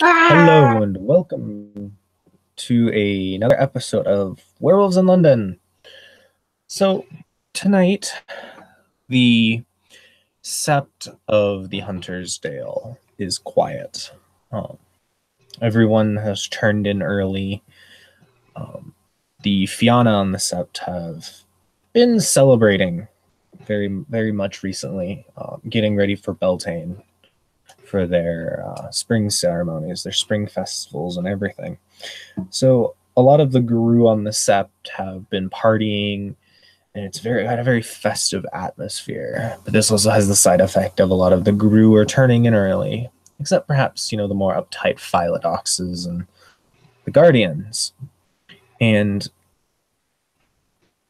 Ah! Hello and welcome to another episode of Werewolves in London. So tonight, the Sept of the Hunter's Dale is quiet. Um, Everyone has turned in early. The Fianna on the Sept have been celebrating very much recently, getting ready for Beltane for their spring ceremonies, their spring festivals, and everything. So a lot of the Guru on the Sept have been partying, and it's had a very festive atmosphere. But this also has the side effect of a lot of the Guru are turning in early, except perhaps the more uptight Philodoxes and the Guardians. And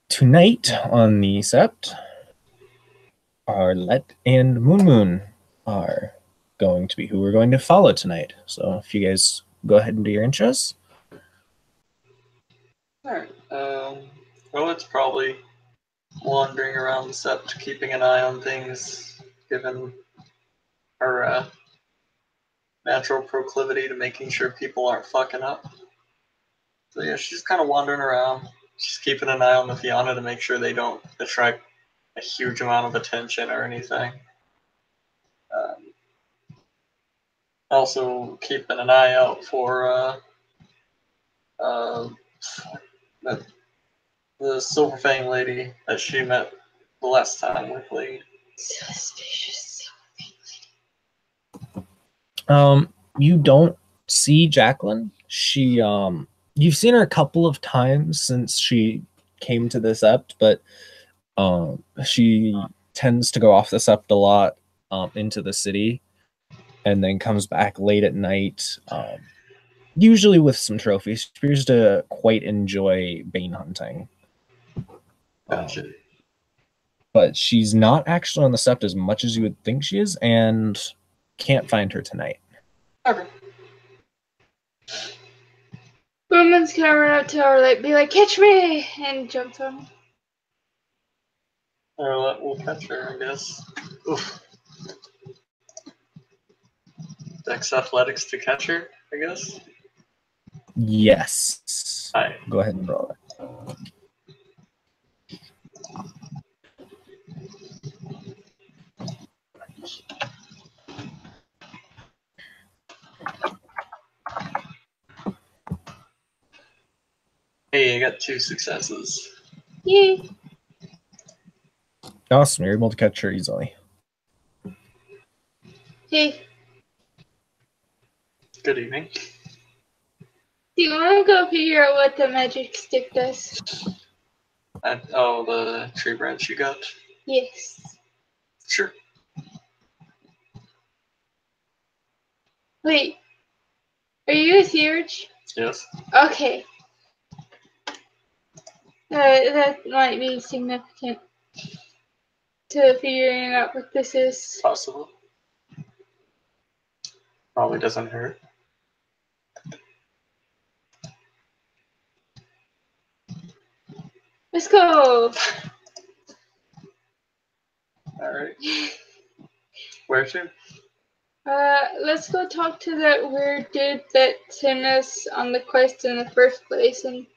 tonight on the Sept, Arlette and Moon Moon are going to be who we're going to follow tonight. So if you guys go ahead and do your intros. Alright, well, it's probably wandering around the sept, keeping an eye on things, given her natural proclivity to making sure people aren't fucking up. So yeah, she's kind of wandering around. She's keeping an eye on the Fianna to make sure they don't attract a huge amount of attention or anything. Also keeping an eye out for the Silver Fang lady that she met the last time we played. Suspicious. You don't see Jacqueline. You've seen her a couple of times since she came to the Sept, but she tends to go off the Sept a lot, into the city, and then comes back late at night, usually with some trophies. She appears to quite enjoy bane hunting. Gotcha. But she's not actually on the Sept as much as you would think she is, and can't find her tonight. Okay. Woman's gonna run up to her, be like, "Catch me!" and jump on him. We'll catch her, I guess. Oof. Dex athletics to catch her, I guess. Yes. Hi. Go ahead and roll it. Hey, I got 2 successes. Yay! Awesome, you're able to catch her easily. Hey, Good evening. do you want to go figure out what the magic stick does? The tree branch you got? Yes. Sure. Wait, are you a theurge? Yes. Okay. That might be significant to figuring out what this is. Possible. Probably doesn't hurt. Let's go! Alright. Where to? Let's go talk to that weird dude that sent us on the quest in the first place and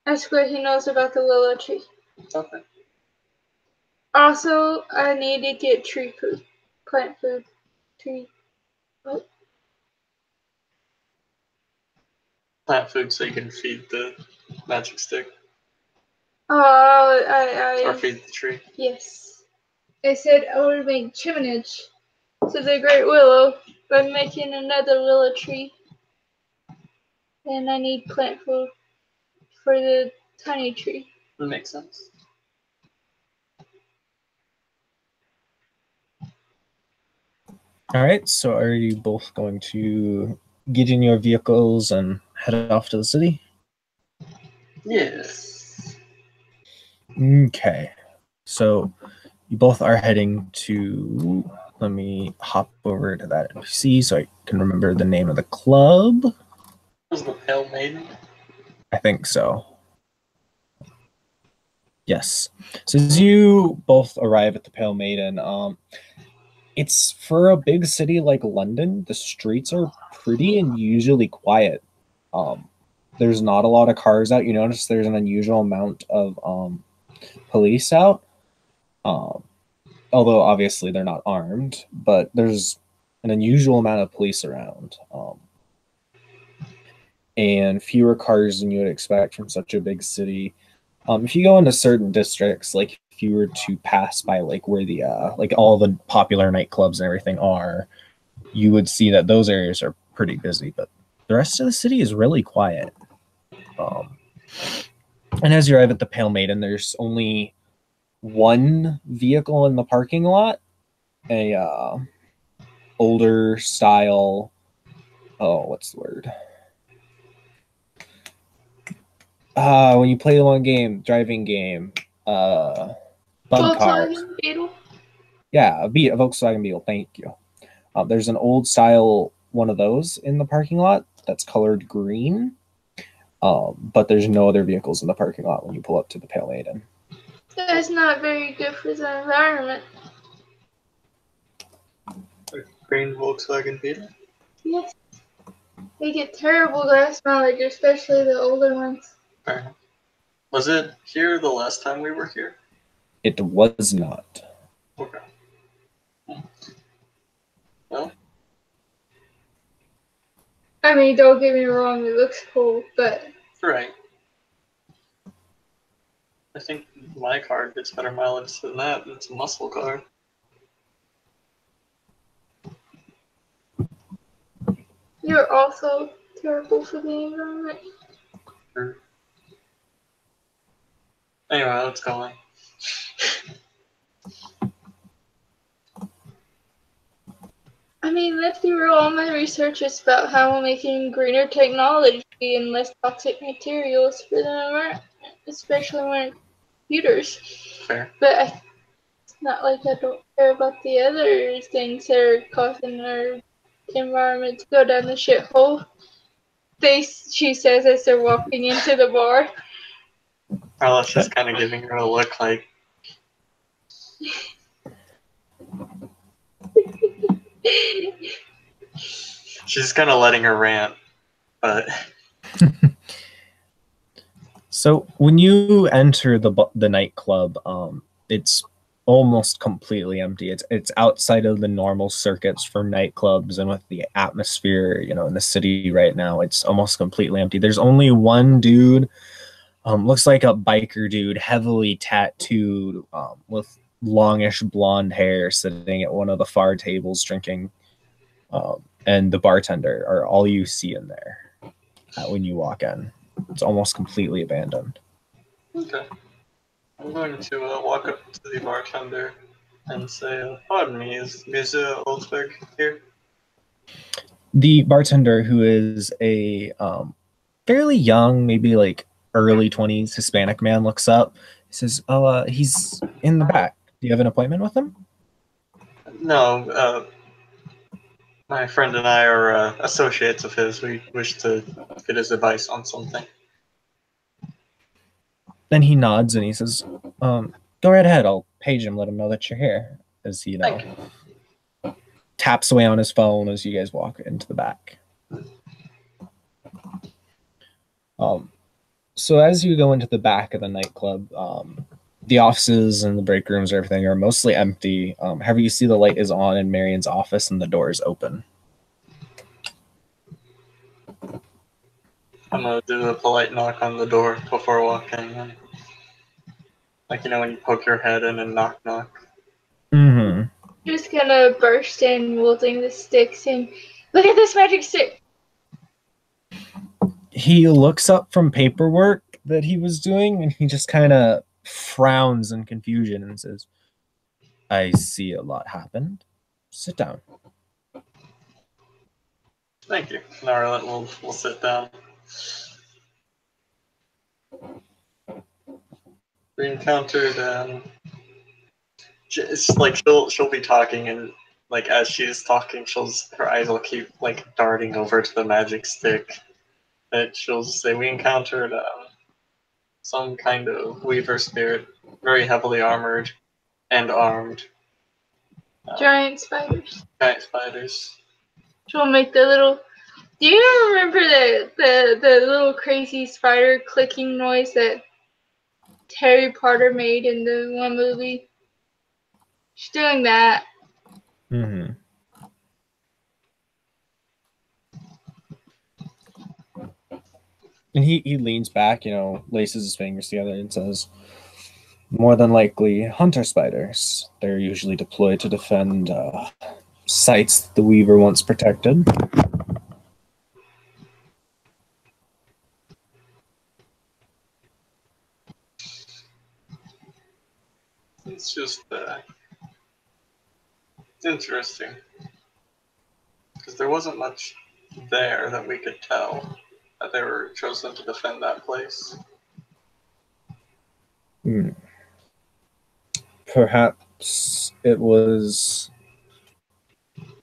ask what he knows about the willow tree. Okay. Also, I need to get tree food. Plant food. Tree. What? Plant food so you can feed the magic stick. Oh, Or feed the tree. Yes. I said I would make chiminage to the great willow by making another willow tree. And I need plant food for the tiny tree. That makes sense. All right, so are you both going to get in your vehicles and head off to the city? Yes. Okay, so you both are heading to, let me hop over to that NPC so I can remember the name of the club. Was the Pale Maiden? I think so. Yes. So as you both arrive at the Pale Maiden, It's for a big city like London, the streets are pretty and usually quiet. There's not a lot of cars out. You notice there's an unusual amount of police out. Although obviously they're not armed, but there's an unusual amount of police around. And fewer cars than you would expect from such a big city. If you go into certain districts, like if you were to pass by like where the like all the popular nightclubs and everything are, you would see that those areas are pretty busy, but the rest of the city is really quiet. And as you arrive at the Pale Maiden, there's only one vehicle in the parking lot, a older style. Oh, what's the word? When you play the one game, driving game, bug cars. Volkswagen Beetle. Yeah, a Volkswagen Beetle. Thank you. There's an old style one of those in the parking lot that's colored green, but there's no other vehicles in the parking lot when you pull up to the Pale Maiden. That's not very good for the environment. Green Volkswagen Beetle? Yes. They get terrible gas mileage, especially the older ones. Fair enough. Was it here the last time we were here? It was not. Okay. Well, I mean, don't get me wrong, it looks cool, but right. I think my car gets better mileage than that. It's a muscle car. you're also terrible for the environment. Sure. Anyway, let's go on. I mean, let's be real, all my research is about how we're making greener technology and less toxic materials for the environment, especially when computers. Fair. But it's not like I don't care about the other things that are causing our environment to go down the shithole. She says as they're walking into the bar. Carlos just kind of giving her a look like, she's kind of letting her rant, but So when you enter the nightclub, it's almost completely empty. It's outside of the normal circuits for nightclubs, and with the atmosphere, in the city right now, it's almost completely empty. There's only one dude, looks like a biker dude, heavily tattooed, with longish blonde hair, sitting at one of the far tables drinking, and the bartender are all you see in there when you walk in. It's almost completely abandoned. okay. I'm going to walk up to the bartender and say, pardon me, is Mr. Olsberg here? The bartender, who is a fairly young, maybe like early 20s Hispanic man, looks up. He says, he's in the back. Do you have an appointment with him? No, my friend and I are associates of his. We wish to get his advice on something. Then he nods and he says, go right ahead. I'll page him, let him know that you're here. As he, Thank you. taps away on his phone as you guys walk into the back. So as you go into the back of the nightclub, the offices and the break rooms and everything are mostly empty. However, you see the light is on in Marion's office and the door is open. I'm going to do a polite knock on the door before walking in. Like, when you poke your head in and knock, knock. Mm-hmm. Just gonna burst in, wielding the sticks, and look at this magic stick! He looks up from paperwork that he was doing and he just kind of frowns in confusion and says, I see a lot happened. Sit down. Thank you. Narlet will sit down. We encountered, it's like she'll be talking, and like as she's talking, her eyes will keep like darting over to the magic stick. That she'll say, we encountered some kind of weaver spirit, very heavily armored and armed. Giant spiders. Giant spiders. She'll make the little. Do you remember the little crazy spider clicking noise that Harry Potter made in the one movie? She's doing that. Mm-hmm. And he leans back, laces his fingers together and says, more than likely, hunter spiders. They're usually deployed to defend sites that the Weaver once protected. It's just interesting. Because there wasn't much there that we could tell that they were chosen to defend that place. Perhaps it was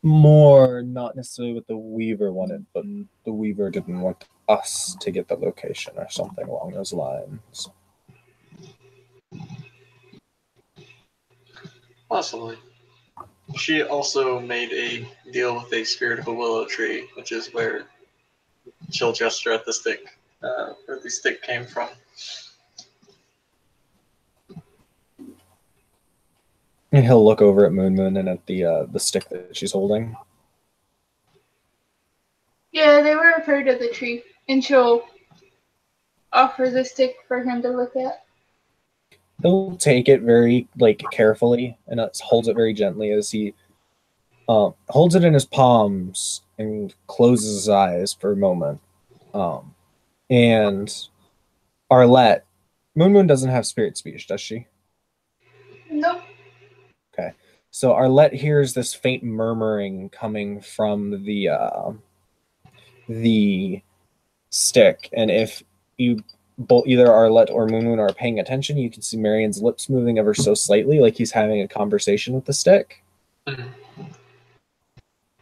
more not necessarily what the Weaver wanted, but the Weaver didn't want us to get the location or something along those lines. Possibly. She also made a deal with a spirit of a willow tree, which is where she'll gesture at the stick, where the stick came from. And he'll look over at Moon and at the stick that she's holding. Yeah, they were afraid of the tree, and she'll offer the stick for him to look at. He'll take it very carefully and holds it very gently as he holds it in his palms and closes his eyes for a moment. And Arlette, Moon doesn't have spirit speech, does she? Nope. Okay. So Arlette hears this faint murmuring coming from the stick, and if you both either Arlette or Moon are paying attention, you can see Marion's lips moving ever so slightly, like he's having a conversation with the stick. Mm-hmm.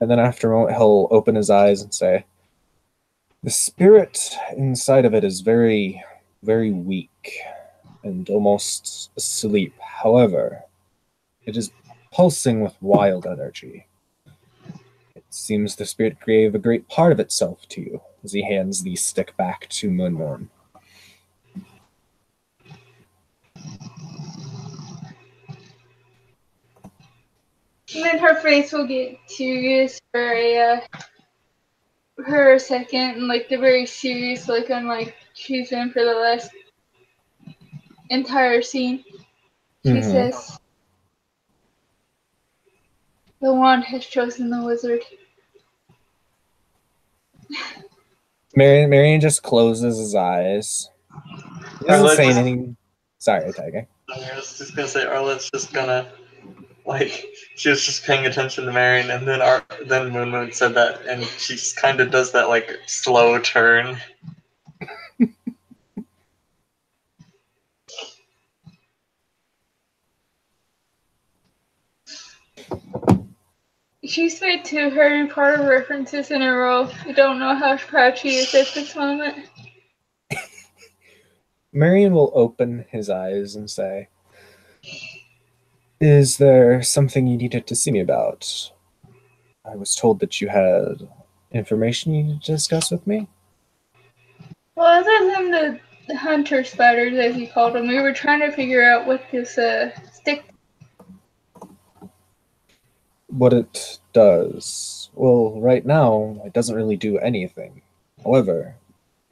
And then after a moment, he'll open his eyes and say, "The spirit inside of it is very, very weak and almost asleep. However, it is pulsing with wild energy. It seems the spirit gave a great part of itself to you," as he hands the stick back to Moon. And then her face will get serious for her a second, and the very serious look on she's in for the last entire scene. She says, "The wand has chosen the wizard." Marion just closes his eyes. He doesn't say anything. Sorry, Tiger. I was just gonna say Arlette's just gonna she was just paying attention to Marion, and then Moon said that, and she just kind of does that slow turn. She's made 2 Harry Potter references in a row. I don't know how proud she is at this moment. Marion will open his eyes and say, "Is there something you needed to see me about? I was told that you had information you needed to discuss with me." Well, other than the hunter spiders, as you called them, we were trying to figure out what this stick. What it does? Well, right now, it doesn't really do anything. However,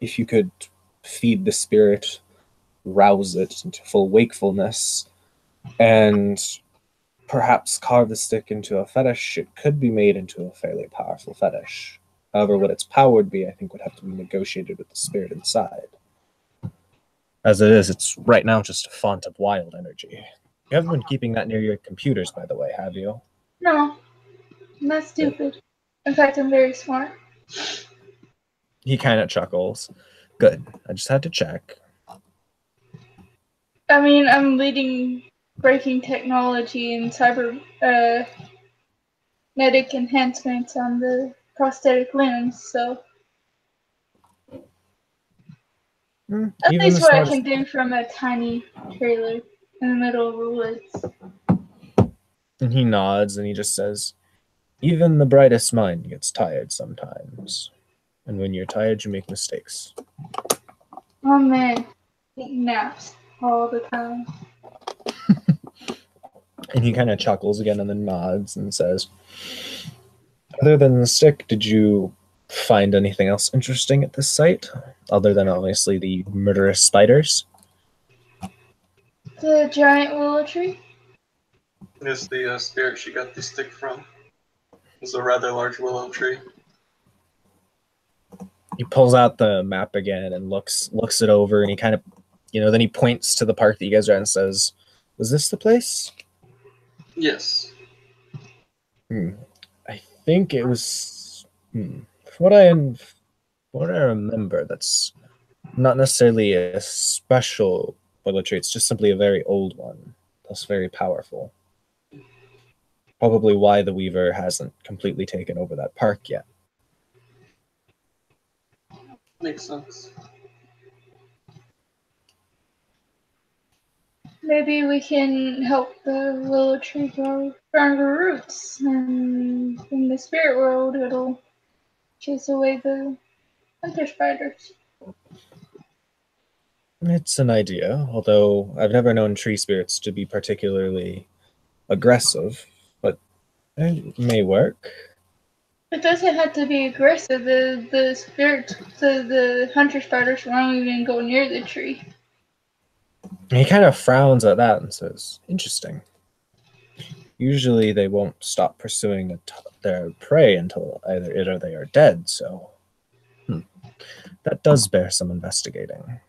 if you could feed the spirit, rouse it into full wakefulness, and perhaps carve the stick into a fetish, it could be made into a fairly powerful fetish. However, what its power would be, I think, would have to be negotiated with the spirit inside. As it is, it's right now just a font of wild energy. You haven't been keeping that near your computers, by the way, have you? No, I'm not stupid. In fact, I'm very smart. He kind of chuckles. Good. I just had to check. I mean, I'm leading breaking technology and cybernetic enhancements on the prosthetic limbs, so at least what I can do from a tiny trailer in the middle of the woods. And he nods and he just says, "Even the brightest mind gets tired sometimes. And when you're tired, you make mistakes." Oh man, take naps all the time. And he kind of chuckles again and then nods and says, "Other than the stick, did you find anything else interesting at this site? Other than obviously the murderous spiders?" The giant willow tree? Is the spirit she got the stick from. It's a rather large willow tree. He pulls out the map again and looks it over, and he kind of, then he points to the park that you guys are at and says, "Was this the place?" Yes. I think it was. From what I remember, that's not necessarily a special willow tree. It's just simply a very old one, thus very powerful. Probably why the Weaver hasn't completely taken over that park yet. Makes sense. Maybe we can help the willow tree grow stronger roots, and in the spirit world it'll chase away the hunter spiders. It's an idea, although I've never known tree spirits to be particularly aggressive, but it may work. It doesn't have to be aggressive. The spirits, the hunter spiders won't even go near the tree. He kind of frowns at that and says, "Interesting. Usually they won't stop pursuing their prey until either it or they are dead, so that does bear some investigating."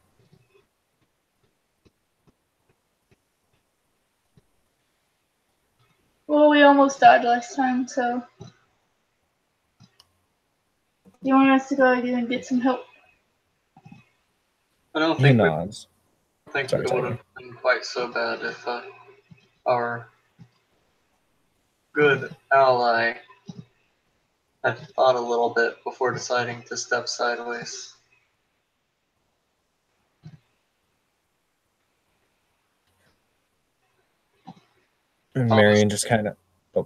Well, we almost died last time, so you want us to go again and get some help? I don't He think nods. it Sorry, would Tiger. have been quite so bad if our good ally had thought a little bit before deciding to step sideways. And Thomas, Marion just kind of,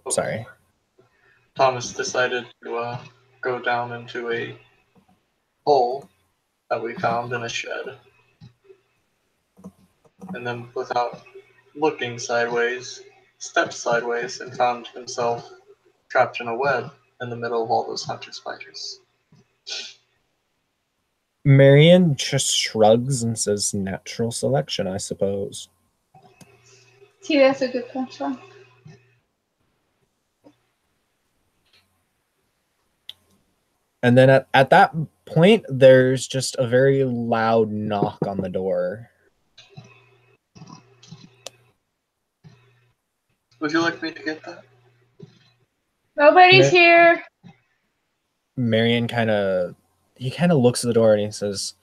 sorry. Thomas decided to go down into a hole that we found in a shed. And then, without looking sideways, stepped sideways and found himself trapped in a web in the middle of all those hunter spiders. Marion just shrugs and says, "Natural selection, I suppose." See, that's a good punchline. And then at that point, there's just a very loud knock on the door. Would you like me to get that? Nobody's here. Marion he kind of looks at the door and he says,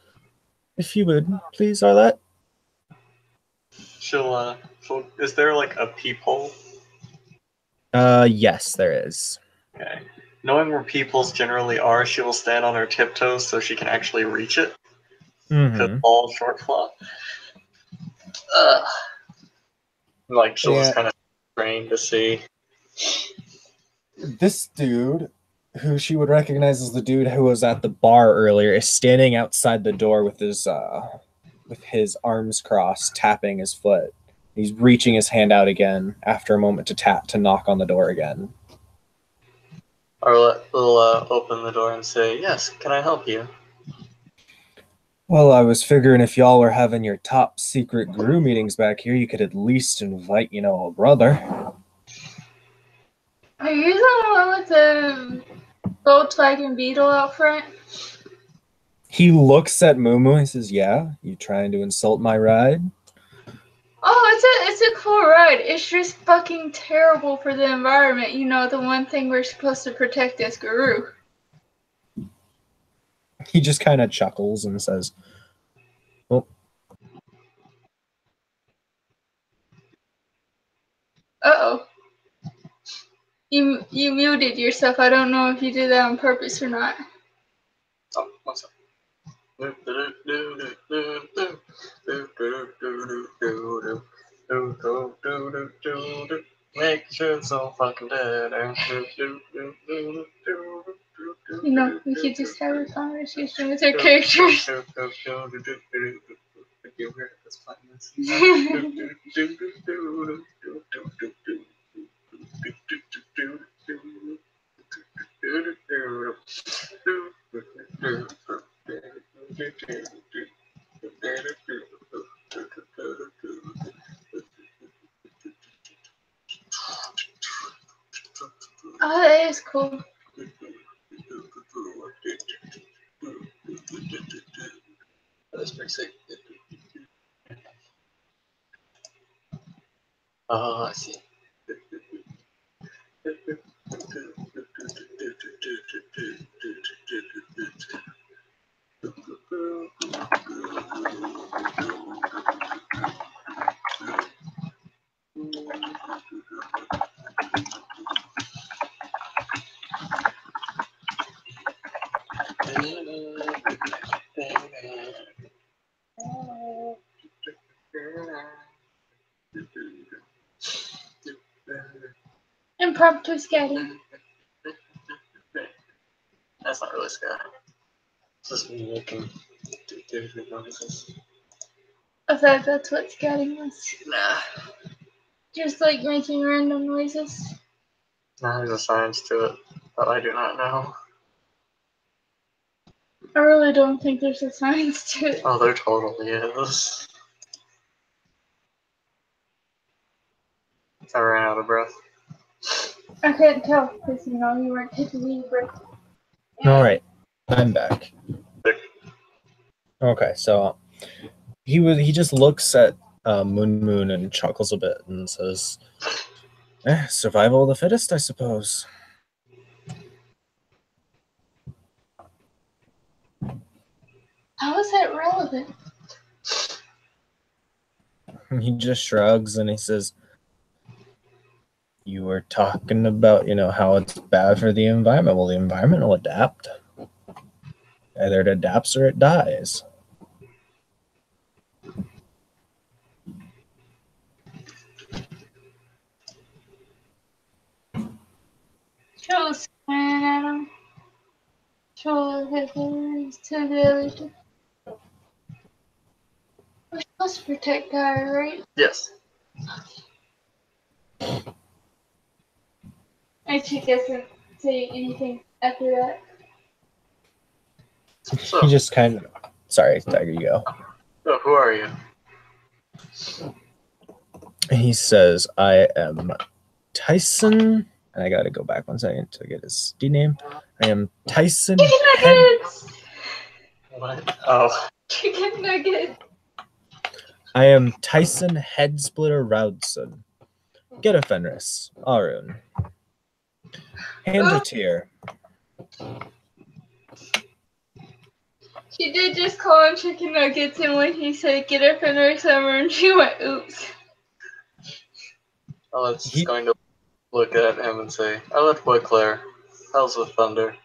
"If you would, please, Arlette." Is there like a peephole? Yes, there is. Okay. Knowing where peepholes generally are, she will stand on her tiptoes so she can actually reach it. Because all short claw. Like, she'll just kind of strain to see. This dude, who she would recognize as the dude who was at the bar earlier, is standing outside the door with his arms crossed, tapping his foot. He's reaching his hand out again after a moment to knock on the door again. Arlette will open the door and say, "Yes, can I help you?" "Well, I was figuring if y'all were having your top secret guru meetings back here, you could at least invite, a brother." Are you the one with the Volkswagen Beetle out front? He looks at Mumu and says, "Yeah, you trying to insult my ride?" Oh, it's a cool ride. It's just fucking terrible for the environment. You know, the one thing we're supposed to protect as guru. He just kind of chuckles and says, "Well." Uh-oh. You muted yourself. I don't know if you did that on purpose or not. Oh, one second. Make sure it's so fucking dead. You know, we could just have a conversation with our characters. Oh, that is cool. That's pretty sick. Oh, I see. Impromptu scatting. That's not really scary. It's just me making noises. I thought that's what scatting was. Nah. Just like making random noises. Nah, there's a science to it that I do not know. I really don't think there's a science to it. Oh, there totally is. I ran out of breath. I couldn't tell because you weren't taking any breath. All right, I'm back. Okay, so he just looks at Moon and chuckles a bit and says, survival of the fittest, I suppose. How is that relevant? He just shrugs and he says, you were talking about, how it's bad for the environment. Well, the environment will adapt. Either it adapts or it dies. Troll smiling at him. Troll his to the other two. We're supposed to protect Guy, right? Yes. And she doesn't say anything after that. So, He just kind of... Sorry, Tiger, you go. so who are you? He says, I am Tyson... And I gotta go back 1 second to get his D name. I am Tyson Chicken nuggets! What? Oh. Chicken nuggets! I am Tyson Headsplitter Roudson. Get a Fenris. Arun. Handatir. She did just call him chicken nuggets, and when he said get up in her summer, and she went, oops. Alex going to look at him and say, I left Claire. Hells with Thunder.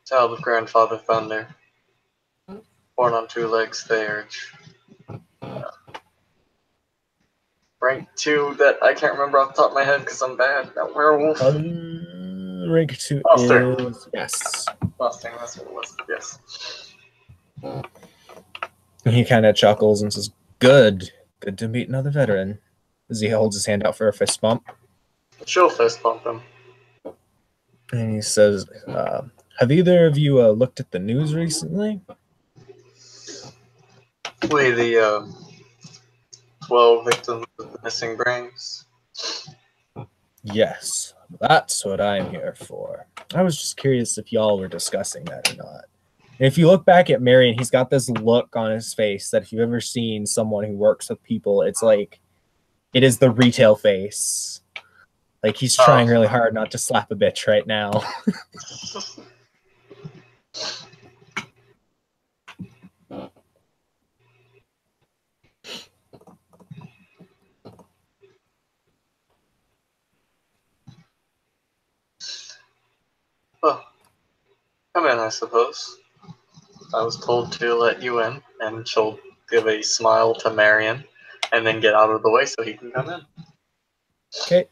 Child of Grandfather Thunder. Born on 2 legs, they urge. Rank 2 that I can't remember off the top of my head because I'm bad at werewolf. Rank 2 Monster. is... Yes. Mustang, that's what it was. Yes. He kind of chuckles and says, Good to meet another veteran. As he holds his hand out for a fist bump. She'll fist bump him. And he says, have either of you looked at the news recently? We, the 12 victims of the missing brains. Yes, that's what I'm here for. I was just curious if y'all were discussing that or not. And if you look back at Marion, he's got this look on his face that if you've ever seen someone who works with people, it's like, it is the retail face. Like he's trying really hard not to slap a bitch right now. Well, come in, I suppose. I was told to let you in, and she'll give a smile to Marion and then get out of the way so he can come in. Okay.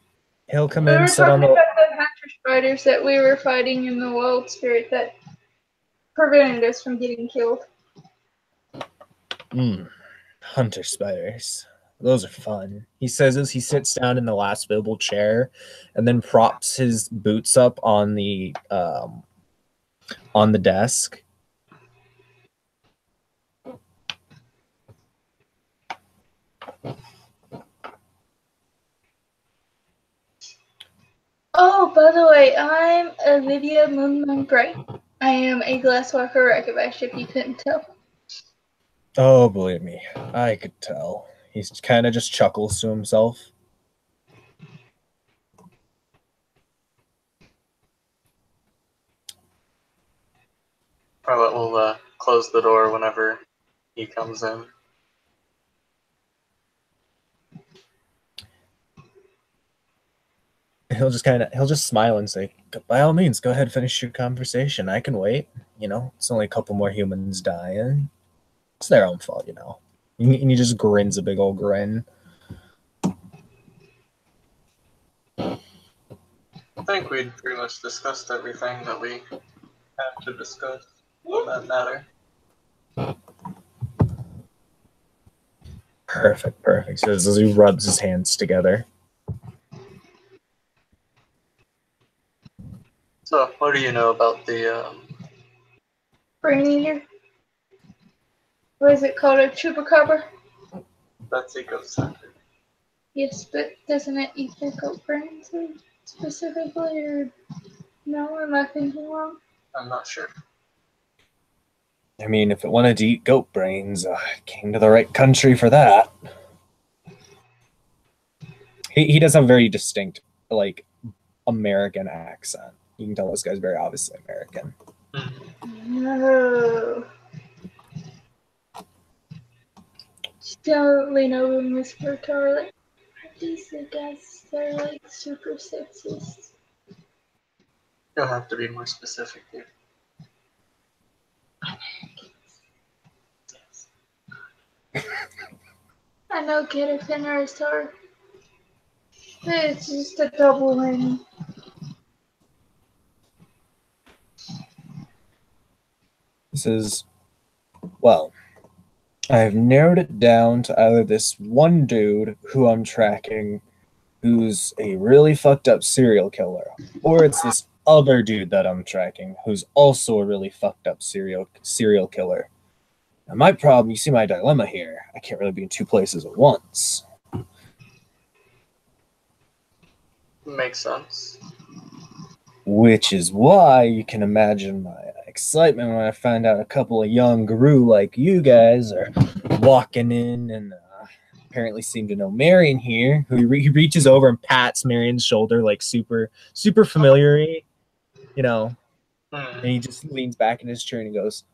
He'll come We in, were sit on talking the. about the hunter spiders that we were fighting in the wild spirit that prevented us from getting killed. Hunter spiders. Those are fun. He says as he sits down in the last swivel chair, and then props his boots up on the desk. Oh, by the way, I'm Olivia Moon Gray. I am a Glasswalker Rekovash, if you couldn't tell. Oh, believe me, I could tell. He's kind of just chuckles to himself. Arlette will close the door whenever he comes in. He'll just smile and say, "By all means, go ahead, finish your conversation. I can wait. You know, it's only a couple more humans dying. It's their own fault, you know." And he just grins a big old grin. I think we'd pretty much discussed everything that we have to discuss on that matter. Perfect. So as he rubs his hands together. So, what do you know about the Brain eater. What is it called? A chupacabra? that's eco-centered? Yes, but doesn't it eat the goat brains specifically? Or no, am I thinking wrong? I'm not sure. I mean, if it wanted to eat goat brains, came to the right country for that. He does have a very distinct, like, American accent. You can tell this guy's very obviously American. No. Don't lean over and whisper to her, like, these the guys that are like super sexist. You'll have to be more specific here. I know Caterpillar is hard. It's just a double whammy. He says, well, I've narrowed it down to either this one dude who I'm tracking who's a really fucked up serial killer, or it's this other dude that I'm tracking who's also a really fucked up serial killer. Now, my problem, you see my dilemma here, I can't really be in two places at once. Makes sense. Which is why you can imagine my excitement when I find out a couple of young guru like you guys are walking in and apparently seem to know Marion here, who he reaches over and pats Marion's shoulder like super familiar, you know, and he just leans back in his chair and he goes,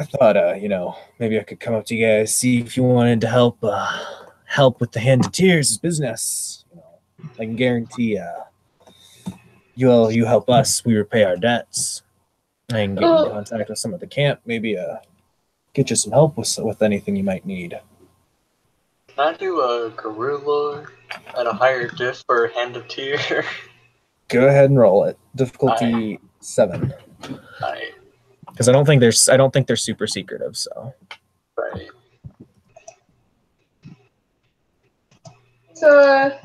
I thought, you know, maybe I could come up to you guys, see if you wanted to help with the Hand of Tears business. You know, I can guarantee you help us, we repay our debts. I can get in contact with some of the camp, maybe get you some help with anything you might need. Can I do a Guru Lore at a higher diff for Hand of Tear? Go ahead and roll it. Difficulty 7. Alright. Because I don't think they're super secretive, so. Right. So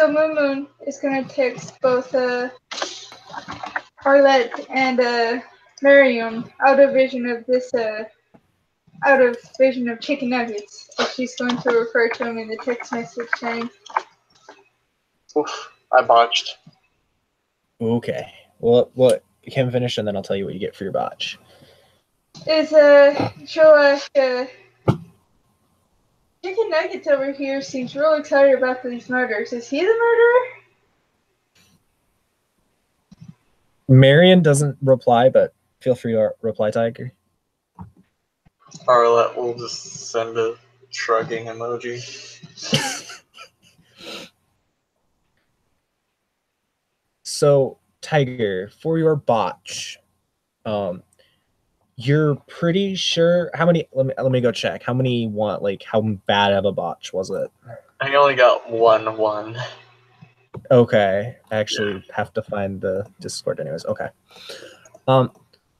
Moon is gonna text both Arlette and Marion out of vision of chicken nuggets. So she's going to refer to him in the text message chain. Oof, I botched. Okay. Well, you can finish and then I'll tell you what you get for your botch. She'll ask, Chicken Nuggets over here seems real excited about these murders. Is he the murderer? Marion doesn't reply, but feel free to reply, Tiger. Arlette will just send a shrugging emoji. So, Tiger, for your botch, you're pretty sure how many? Let me go check. How many want? Like, how bad of a botch was it? I only got one. Okay, I actually have to find the Discord anyways. Okay.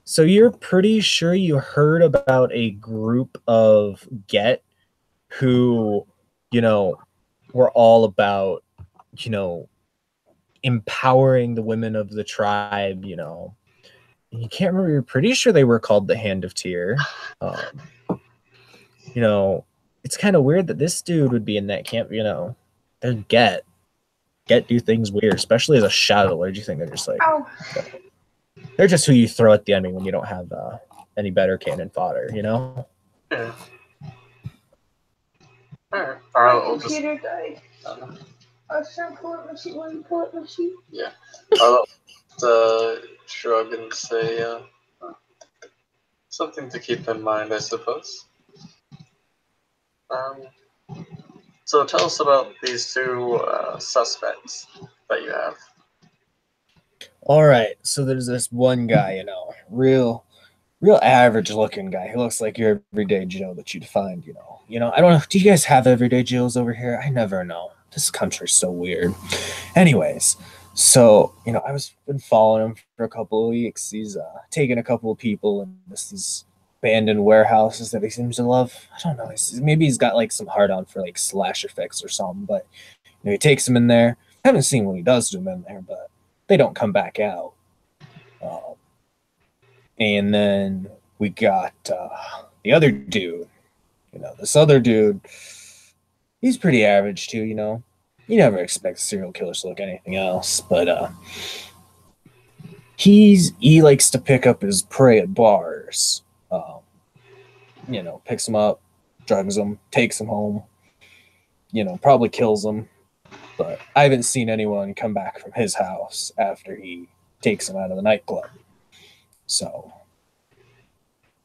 So you're pretty sure you heard about a group of Get who, were all about, empowering the women of the tribe, You can't remember, you're pretty sure they were called the Hand of Tyr. It's kind of weird that this dude would be in that camp, They're Get do things weird, especially as a shadow lord. You think they're just like they're just who you throw at the enemy when you don't have any better cannon fodder, Yeah. Alright, My we'll just computer died. I was trying to pull up my sheet. Let me pull up my sheet. Yeah. I'll shrug and say something to keep in mind, I suppose. So tell us about these two suspects that you have. All right, so there's this one guy, real average looking guy. He looks like your everyday Joe that you'd find, I don't know. Do you guys have everyday Joes over here? I never know. This country's so weird. Anyways, so I was been following him for a couple of weeks. He's taking a couple of people in these abandoned warehouses that he seems to love. I don't know. Maybe he's got like some hard on for like slasher fix or something. But he takes them in there. I haven't seen what he does to them in there, but they don't come back out. And then we got the other dude. This other dude, he's pretty average too, You never expect serial killers to look anything else, but he likes to pick up his prey at bars. Picks them up, drugs them, takes them home. Probably kills them. But I haven't seen anyone come back from his house after he takes them out of the nightclub. So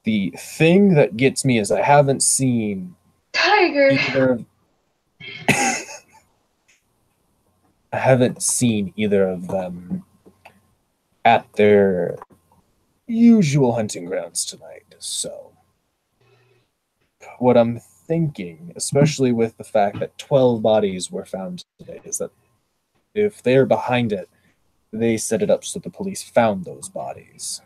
the thing that gets me is I haven't seen Tiger. I haven't seen either of them at their usual hunting grounds tonight. So what I'm thinking, especially with the fact that 12 bodies were found today, is that if they're behind it, they set it up so the police found those bodies.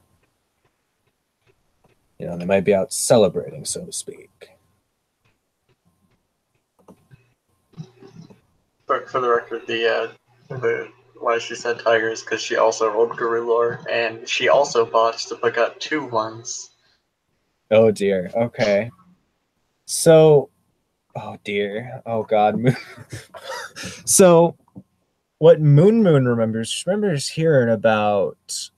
They might be out celebrating, so to speak. But for the record, the why she said tiger is because she also rolled Guru Lore, and she also botched to pick up 2 ones. Oh dear. Okay. So, oh dear. Oh god. So, what Moon remembers hearing about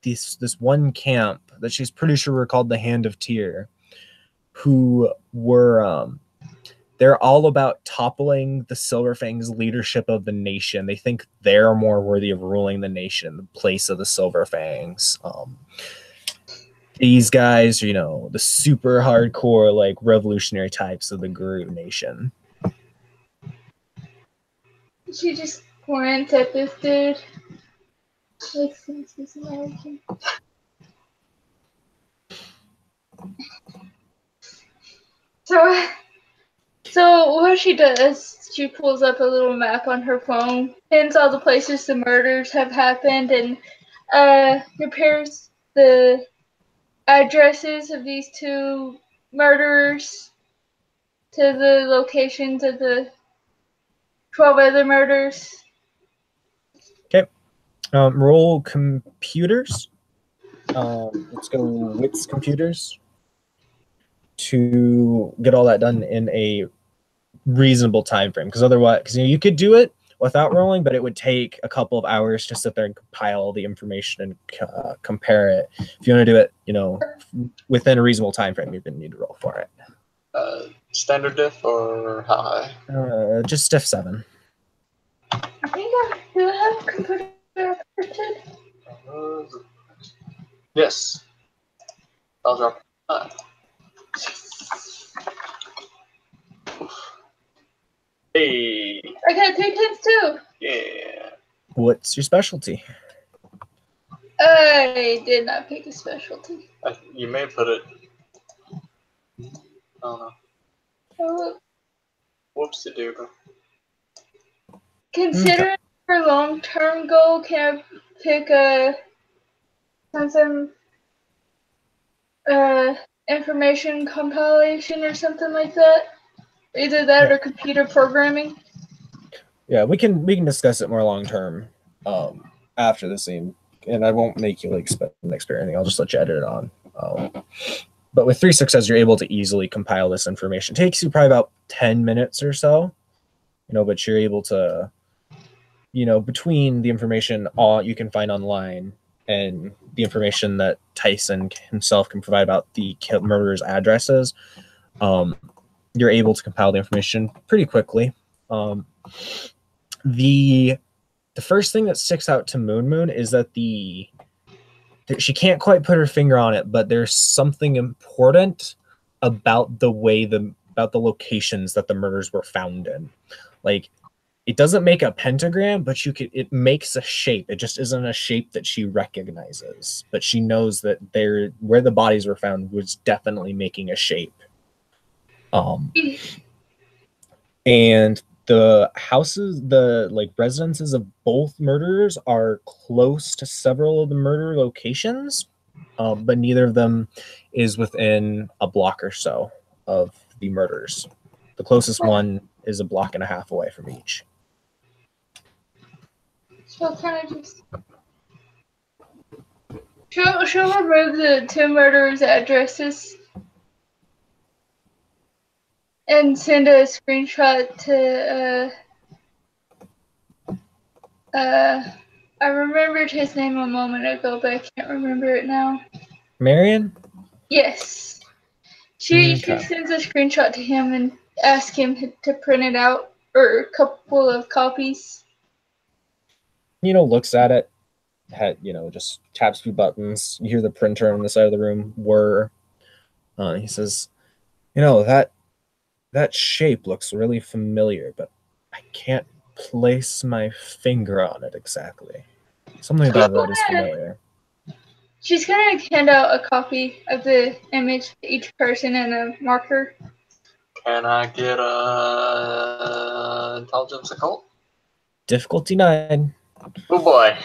this one camp that she's pretty sure were called the Hand of Tyr, who were they're all about toppling the Silverfang's leadership of the nation. They think they're more worthy of ruling the nation in the place of the Silverfangs. These guys, the super hardcore, like revolutionary types of the Guru Nation. She just glanced at this dude. Like, since he's American. So what she does, she pulls up a little map on her phone, pins all the places the murders have happened, and compares the addresses of these 2 murderers to the locations of the 12 other murders. Okay. Roll computers. Let's go Wits computers to get all that done in a reasonable time frame. Because otherwise, you could do it without rolling, but it would take a couple of hours to sit there and compile all the information and compare it. If you want to do it, within a reasonable time frame, you're going to need to roll for it. Standard diff or how high? Just diff 7. I think do I have computer operated? Yes. I'll drop. Hey. I got 2 10s too. Yeah. What's your specialty? I did not pick a specialty. You may put it. I don't know. Oh, Whoopsie doodle. considering her long-term goal, can I pick some information compilation or something like that? Either that or computer programming. Yeah, we can discuss it more long term after the scene, and I won't make you like spend an expert or anything. I'll just let you edit it on. But with 3 successes, you're able to easily compile this information. It takes you probably about 10 minutes or so, but you're able to, between the information all you can find online and the information that Tyson himself can provide about the murderers' addresses, you're able to compile the information pretty quickly. The first thing that sticks out to Moon is that she can't quite put her finger on it, but there's something important about the locations that the murders were found in. Like, it doesn't make a pentagram, but it makes a shape. It just isn't a shape that she recognizes, but she knows that where the bodies were found was definitely making a shape. And the houses, the residences of both murderers are close to several of the murder locations, but neither of them is within a block or so of the murders. The closest one is a block and a half away from each. So kind of just she'll remove the 2 murderers' addresses and send a screenshot to I remembered his name a moment ago, but I can't remember it now. Marion? Yes. She sends a screenshot to him and asks him to print it out, or a couple of copies. Looks at it, just taps a few buttons. You hear the printer on the side of the room whir. He says, that shape looks really familiar, but I can't place my finger on it exactly. Something about that is familiar. She's gonna hand out a copy of the image to each person and a marker. Can I get a intelligence occult? Difficulty 9. Oh boy.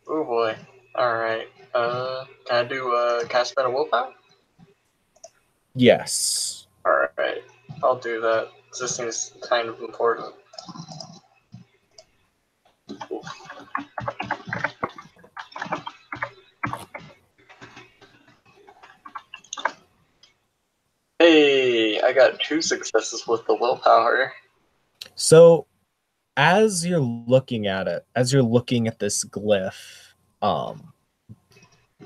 Oh boy. Alright. Can I do can I spend a willpower? Yes. Alright. I'll do that. This seems kind of important. Hey, I got 2 successes with the willpower. So, as you're looking at it, as you're looking at this glyph,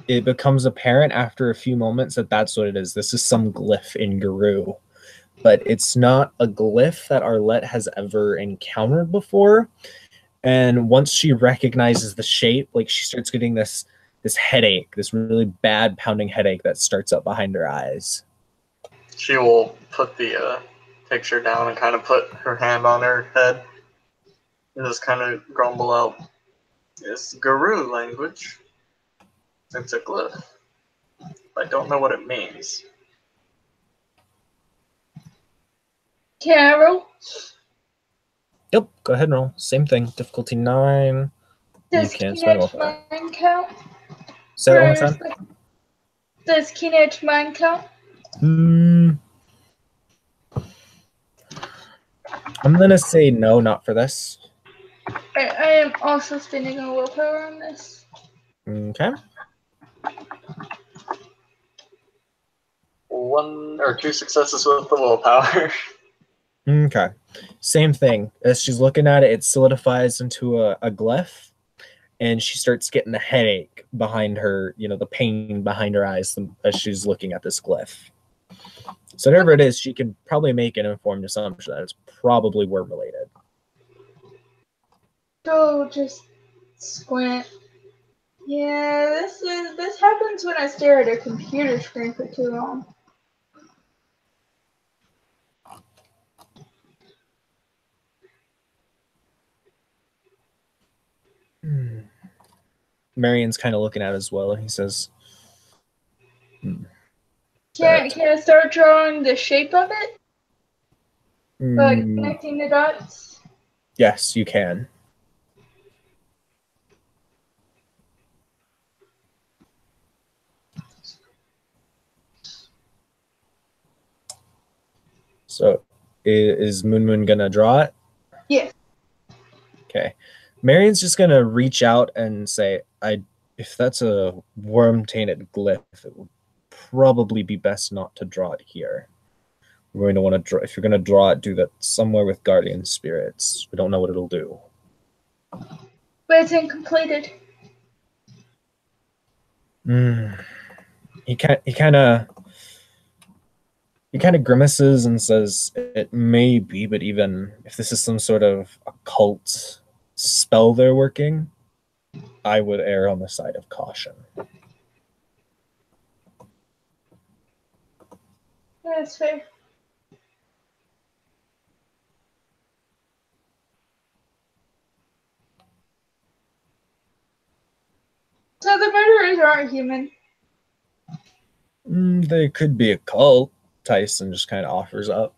it becomes apparent after a few moments that that's what it is. This is some glyph in Guru, but it's not a glyph that Arlette has ever encountered before. And once she recognizes the shape, she starts getting this headache, this really bad pounding headache that starts up behind her eyes. She will put the picture down and kind of put her hand on her head and just kind of grumble out, "It's Guru language. It's a glyph. I don't know what it means." Can I roll? Yep, go ahead and roll. Same thing. Difficulty 9. Does you can spend Keen Mind count? Say that one more time. Does Keen Mind count? I'm gonna say no, not for this. I am also spending a willpower on this. Okay. 1 or 2 successes with the willpower. Okay. Same thing. As she's looking at it, it solidifies into a glyph, and she starts getting a headache behind her, the pain behind her eyes as she's looking at this glyph. So whatever it is, she can probably make an informed assumption that it's probably worm related. So just squint. Yeah, this happens when I stare at a computer screen for too long. Marion's kind of looking at it as well, and he says, Can I start drawing the shape of it? Like mm, connecting the dots? yes, you can. So, is Moon Moon gonna draw it? Yes. Okay. Marion's just gonna reach out and say, if that's a worm-tainted glyph, it would probably be best not to draw it here. We're going to want to draw. If you're going to draw it, do that somewhere with guardian spirits. We don't know what it'll do. But it's incompleted. He kind of grimaces and says, "It may be, but even if this is some sort of occult spell they're working, I would err on the side of caution." That's fair. So the murderers aren't human. They could be a cult. Tyson just kind of offers up.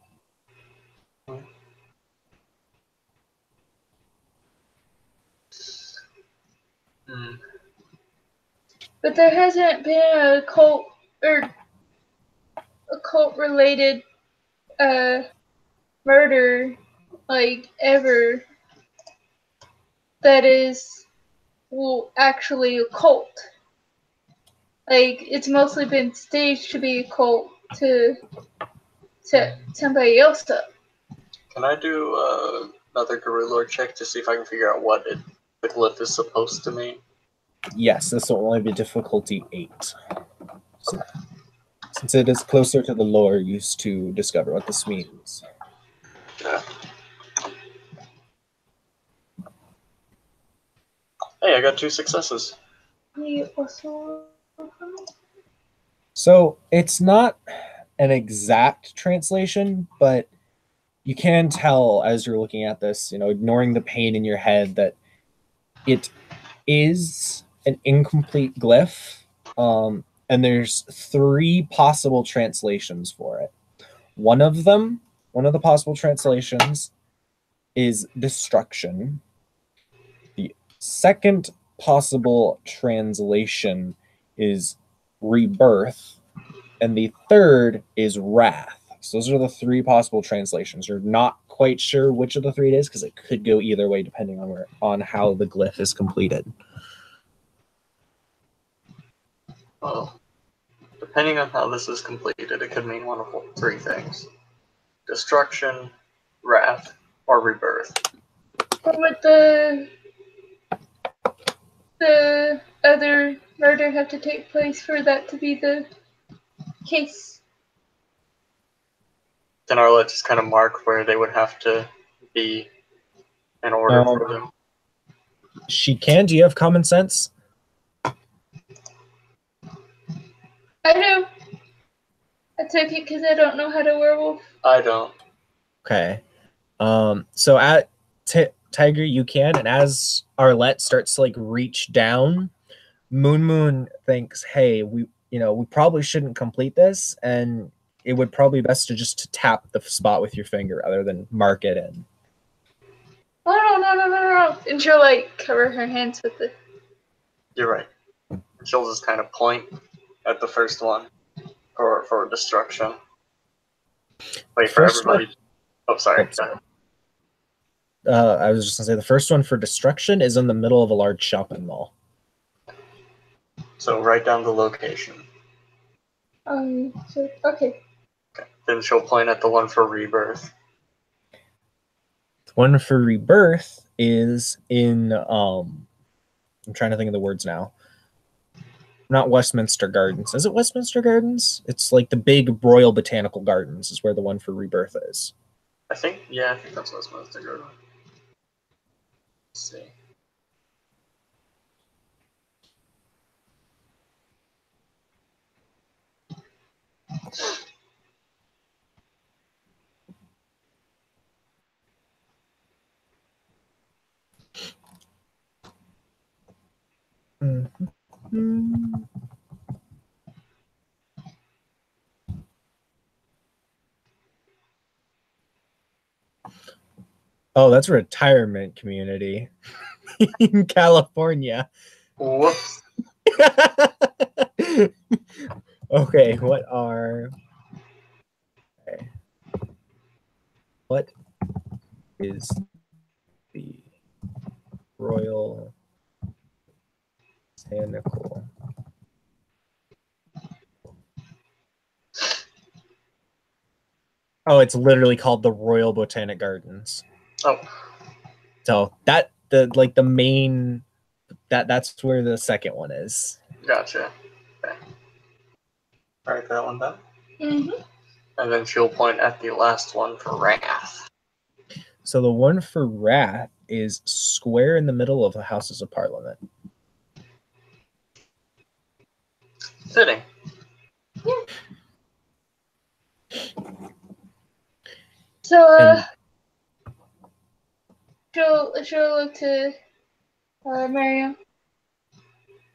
But there hasn't been a cult or a cult related murder like ever that is actually a cult. Like it's mostly been staged to be a cult to set somebody else up. Can I do another Guru Lord check to see if I can figure out what the glyph is supposed to mean? Yes, this will only be difficulty 8. Since it is closer to the lore used to discover what this means. Yeah. Hey, I got 2 successes. So it's not an exact translation, but you can tell as you're looking at this, ignoring the pain in your head, that it is an incomplete glyph. And there's 3 possible translations for it. One of the possible translations is destruction. The second possible translation is rebirth. And the third is wrath. So those are the 3 possible translations. You're not quite sure which of the 3 it is because it could go either way depending on how the glyph is completed. Well, depending on how this is completed, it could mean one of 3 things: destruction, wrath, or rebirth. What would the other murder have to take place for that to be the case? Can Arlette just kind of mark where they would have to be in order for them? She can. Do you have common sense? I do. I took it because I don't know how to werewolf. I don't. Okay. So at Tiger, you can, and as Arlette starts to reach down, Moon thinks, "Hey, we probably shouldn't complete this, and it would probably be best to just tap the spot with your finger rather than mark it in." Oh no! And she'll cover her hands with it. You're right. She'll just kind of point at the first one for destruction. Wait for everybody. Oh, sorry. I was just gonna say the first one for destruction is in the middle of a large shopping mall. So write down the location. Okay. Then she'll point at the one for rebirth. The one for rebirth is in I'm trying to think of the words now. Not Westminster Gardens. Is it Westminster Gardens? It's like the big Royal Botanical Gardens is where the one for rebirth is. I think that's Westminster Gardens. Let's see. Mhm. Oh, that's a retirement community in California. Whoops. Okay, what is the Royal Botanical? Oh, it's literally called the Royal Botanic Gardens. Oh, So the main that's where the second one is. gotcha. Okay. Write that one down. Mm-hmm. And then she'll point at the last one for Wrath. So the one for Wrath is square in the middle of the Houses of Parliament. Fitting. So, And she'll look to Miriam.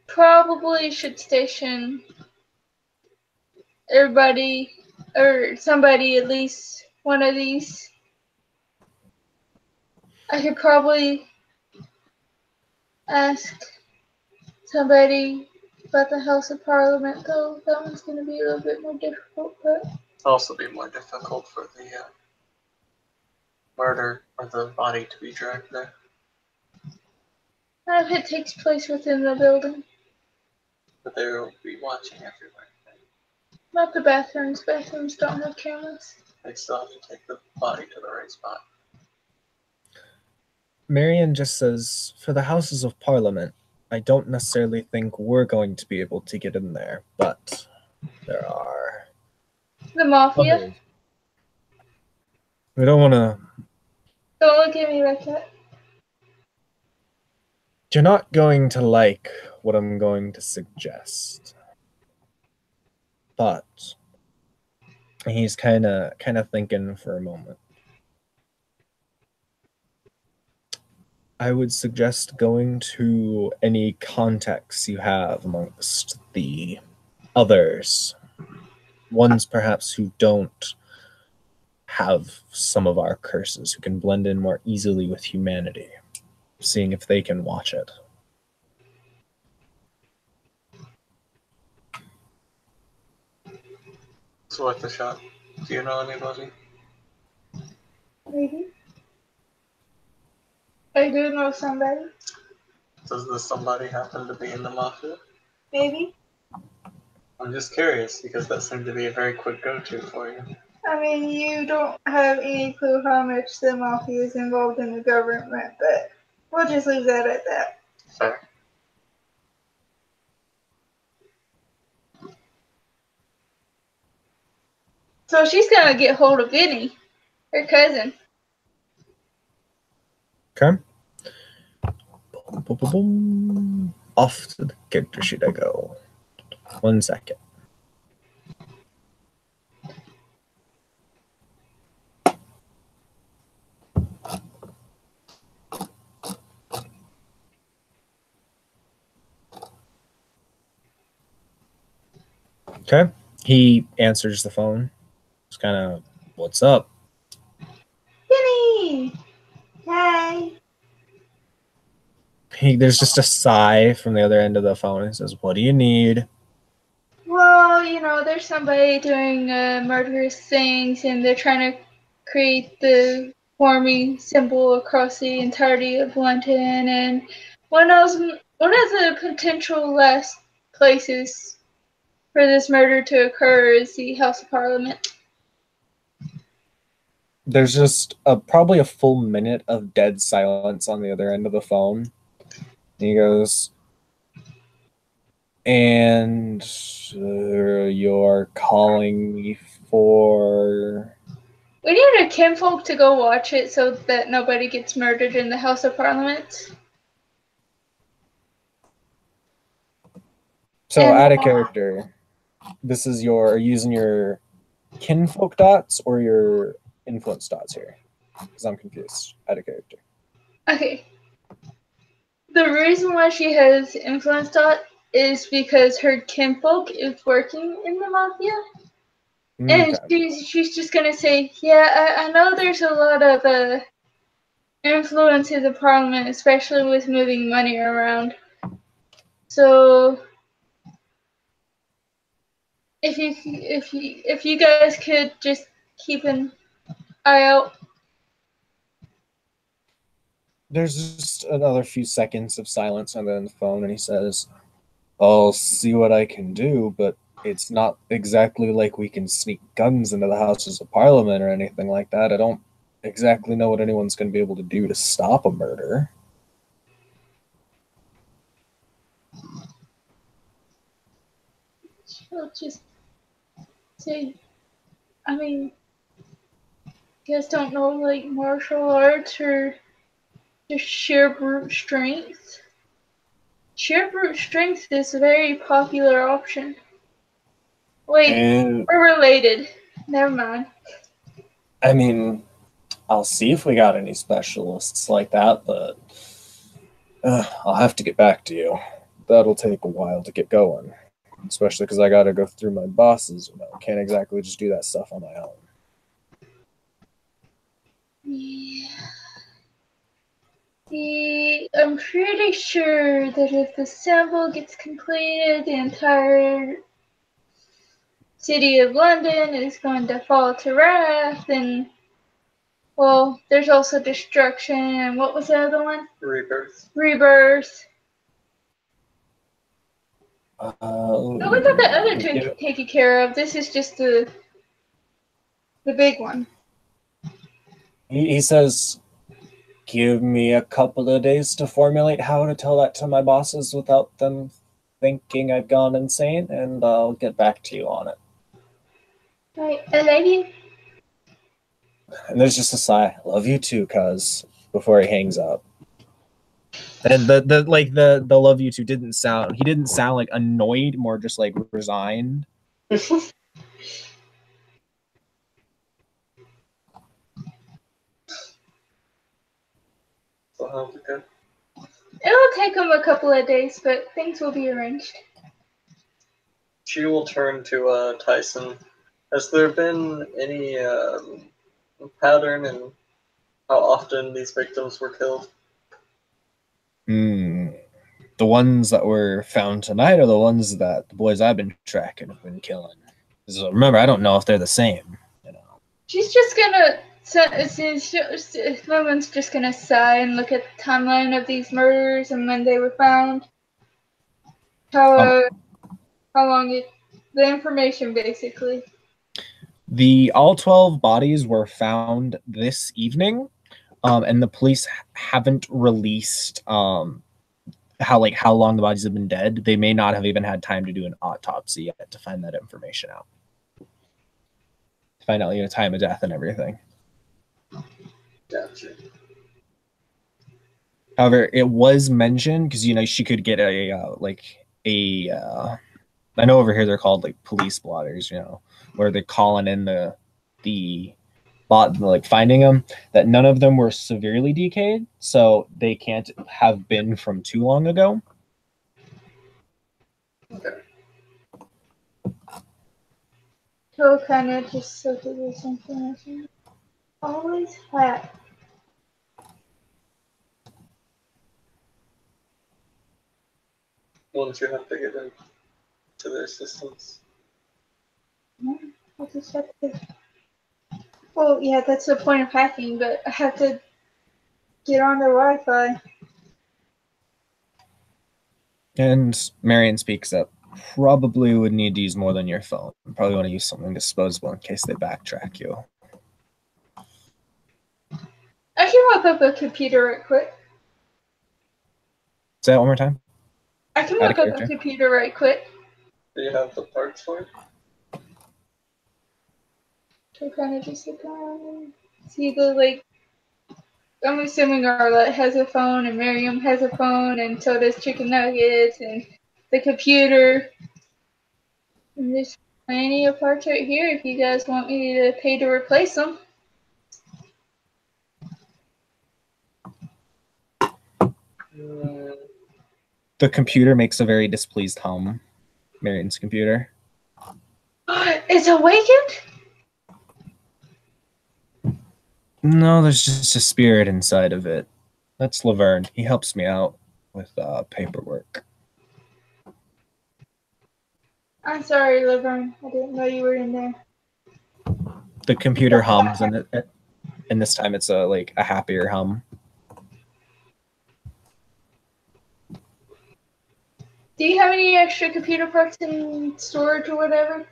Probably should station everybody or somebody, at least one of these. I could probably ask somebody about the House of Parliament, though. That one's going to be a little bit more difficult, but Also be more difficult for the murder or the body to be dragged there. if it takes place within the building. But they will be watching everywhere. Not the bathrooms. Bathrooms don't have cameras. They still have to take the body to the right spot. Marion just says, for the Houses of Parliament, I don't necessarily think we're going to be able to get in there, but there are The Mafia. others. We don't want to. Don't look at me like that. You're not going to like what I'm going to suggest, but he's kind of thinking for a moment. I would suggest going to any contacts you have amongst the others, ones perhaps who don't have some of our curses, who can blend in more easily with humanity, seeing if they can watch it. It's worth a shot. Do you know anybody? Maybe. I do know somebody. Does this somebody happen to be in the Mafia? Maybe. I'm just curious because that seemed to be a very quick go-to for you. I mean, you don't have any clue how much the Mafia is involved in the government, but we'll just leave that at that. Fair. So she's gonna get hold of Vinny, her cousin. Okay. Boom, boom, boom, boom. Off to the character sheet I go. 1 second. Okay. He answers the phone. It's kind of, what's up? Vinny! Hi. There's just a sigh from the other end of the phone. He says, what do you need? Well, there's somebody doing murderous things, and they're trying to create the warming symbol across the entirety of London. And one of the potential last places for this murder to occur is the House of Parliament. There's just probably a full minute of dead silence on the other end of the phone. And he goes, and you're calling me for... We need our kinfolk to go watch it so that nobody gets murdered in the House of Parliament. So And add a character. This is are you using your kinfolk dots or your influence dots here? Because I'm confused. Add a character. okay. The reason why she has influence dot is because her kinfolk is working in the mafia. And Okay. she's just gonna say, yeah, I know there's a lot of influence in the parliament, especially with moving money around. So if you guys could just keep an eye out. There's just another few seconds of silence on the phone, and he says, I'll see what I can do, but it's not exactly like we can sneak guns into the Houses of Parliament or anything like that. I don't exactly know what anyone's going to be able to do to stop a murder. She'll just say, I mean, you guys don't know like martial arts or just sheer brute strength. Sheer brute strength is a very popular option. Wait, And we're related. Never mind. I mean, I'll see if we got any specialists like that, but I'll have to get back to you. That'll take a while to get going, especially because I got to go through my bosses. Can't exactly just do that stuff on my own. I'm pretty sure that if the sample gets completed, the entire city of London is going to fall to wrath, and, well, there's also destruction, and what was the other one? Rebirth. Rebirth. Uh, But we got the other two taken care of. This is just the big one. he says, give me a couple of days to formulate how to tell that to my bosses without them thinking I've gone insane, and I'll get back to you on it. Right, I love you. And there's just a sigh. Love you too, cuz, before he hangs up. And the love you too didn't sound, he didn't sound like annoyed, more just like resigned. So how's it go? It'll take him a couple of days, but things will be arranged. She will turn to Tyson. Has there been any pattern in how often these victims were killed? The ones that were found tonight are the ones that the boys I've been tracking have been killing. So remember, I don't know if they're the same. You know. She's just gonna. Momon's just gonna sigh and look at the timeline of these murders and when they were found. How long it. The information, basically. The all 12 bodies were found this evening, and the police haven't released how long the bodies have been dead. They may not have even had time to do an autopsy yet to find that information out. To find out, time of death and everything. Gotcha. However, it was mentioned because she could get I know over here they're called like police blotters, where they're calling in the bot, like finding them, that none of them were severely decayed, so they can't have been from too long ago. Okay. So kind of just so that there's information. Always have. Once you have to get into their systems. I'll just have to. Well, yeah, that's the point of hacking, but I have to get on their Wi-Fi. And Marion speaks up. Probably would need to use more than your phone. Probably want to use something disposable in case they backtrack you. I can whip up a computer right quick. Say that one more time. I can whip up a computer right quick. Do you have the parts for it? So kind of just look around. See the I'm assuming Arlette has a phone and Miriam has a phone and so does Chicken Nuggets and the computer. And there's plenty of parts right here if you guys want me to pay to replace them. The computer makes a very displeased hum. Marion's computer. It's awakened? No, there's just a spirit inside of it. That's Laverne. He helps me out with paperwork. I'm sorry, Laverne. I didn't know you were in there. The computer hums, and this time it's a happier hum. Do you have any extra computer parts in storage or whatever?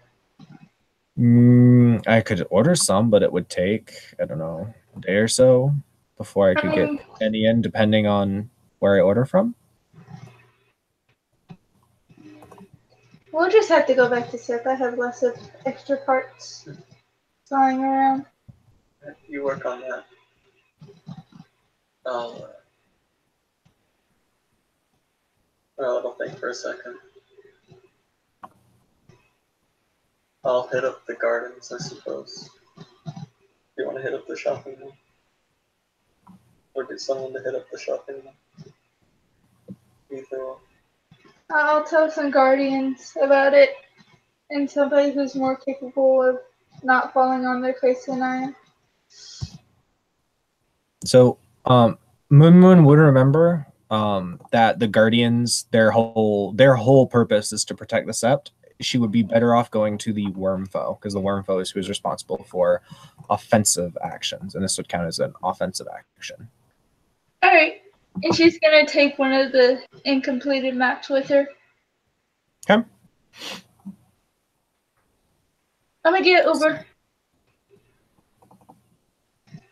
I could order some, but it would take, I don't know, a day or so before I could get any in, depending on where I order from. We'll just have to go back to SIP. I have lots of extra parts flying around. You work on that. I'll think for a second. I'll hit up the gardens, I suppose. You want to hit up the shopping mall? Or get someone to hit up the shopping mall? Either one. I'll tell some guardians about it, and somebody who's more capable of not falling on their face than I am. So, Moon would remember that the Guardians, their whole purpose is to protect the Sept. She would be better off going to the Wormfoe, because the Wormfoe is who is responsible for offensive actions, and this would count as an offensive action. All right, and she's gonna take one of the incompleted maps with her. Okay. I'm gonna get Uber.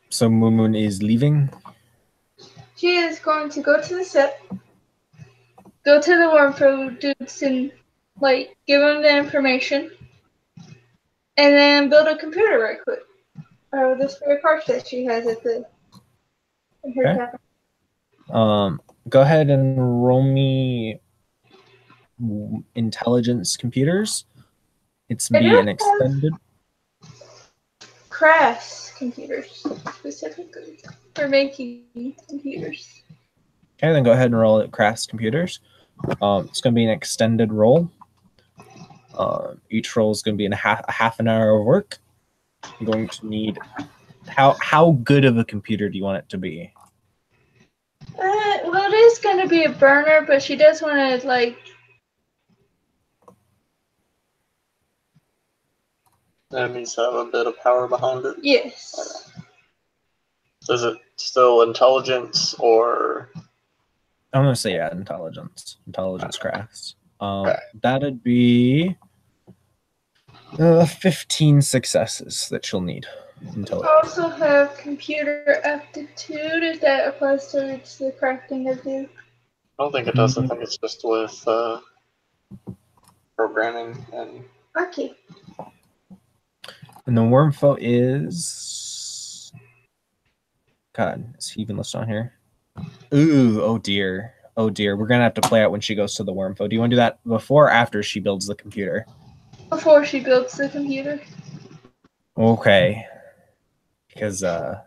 So Moon is leaving. She is going to go to the SIP, go to the Wormfoe dudes and give them the information, and then build a computer right quick. Or the spare parts that she has in her cabin. Go ahead and roll me intelligence computers. It's be an extended. Crafts computers specifically for making computers. Okay, then go ahead and roll it crafts computers. It's going to be an extended roll. Each roll is going to be a half an hour of work. I'm going to need how good of a computer do you want it to be? Well, it is going to be a burner, but she does want to That needs to have a bit of power behind it. Yes. Is it still intelligence or? I'm going to say intelligence. Intelligence crafts. That'd be 15 successes that she'll need. I also have computer aptitude, if that applies to the crafting I do. I don't think it does. I think it's just with programming and. Okay. And the Wormfoe is. God, is he even listed on here? Ooh, oh dear. Oh dear. We're going to have to play out when she goes to the Wormfoe. Do you want to do that before or after she builds the computer? Before she builds the computer. Okay. Because the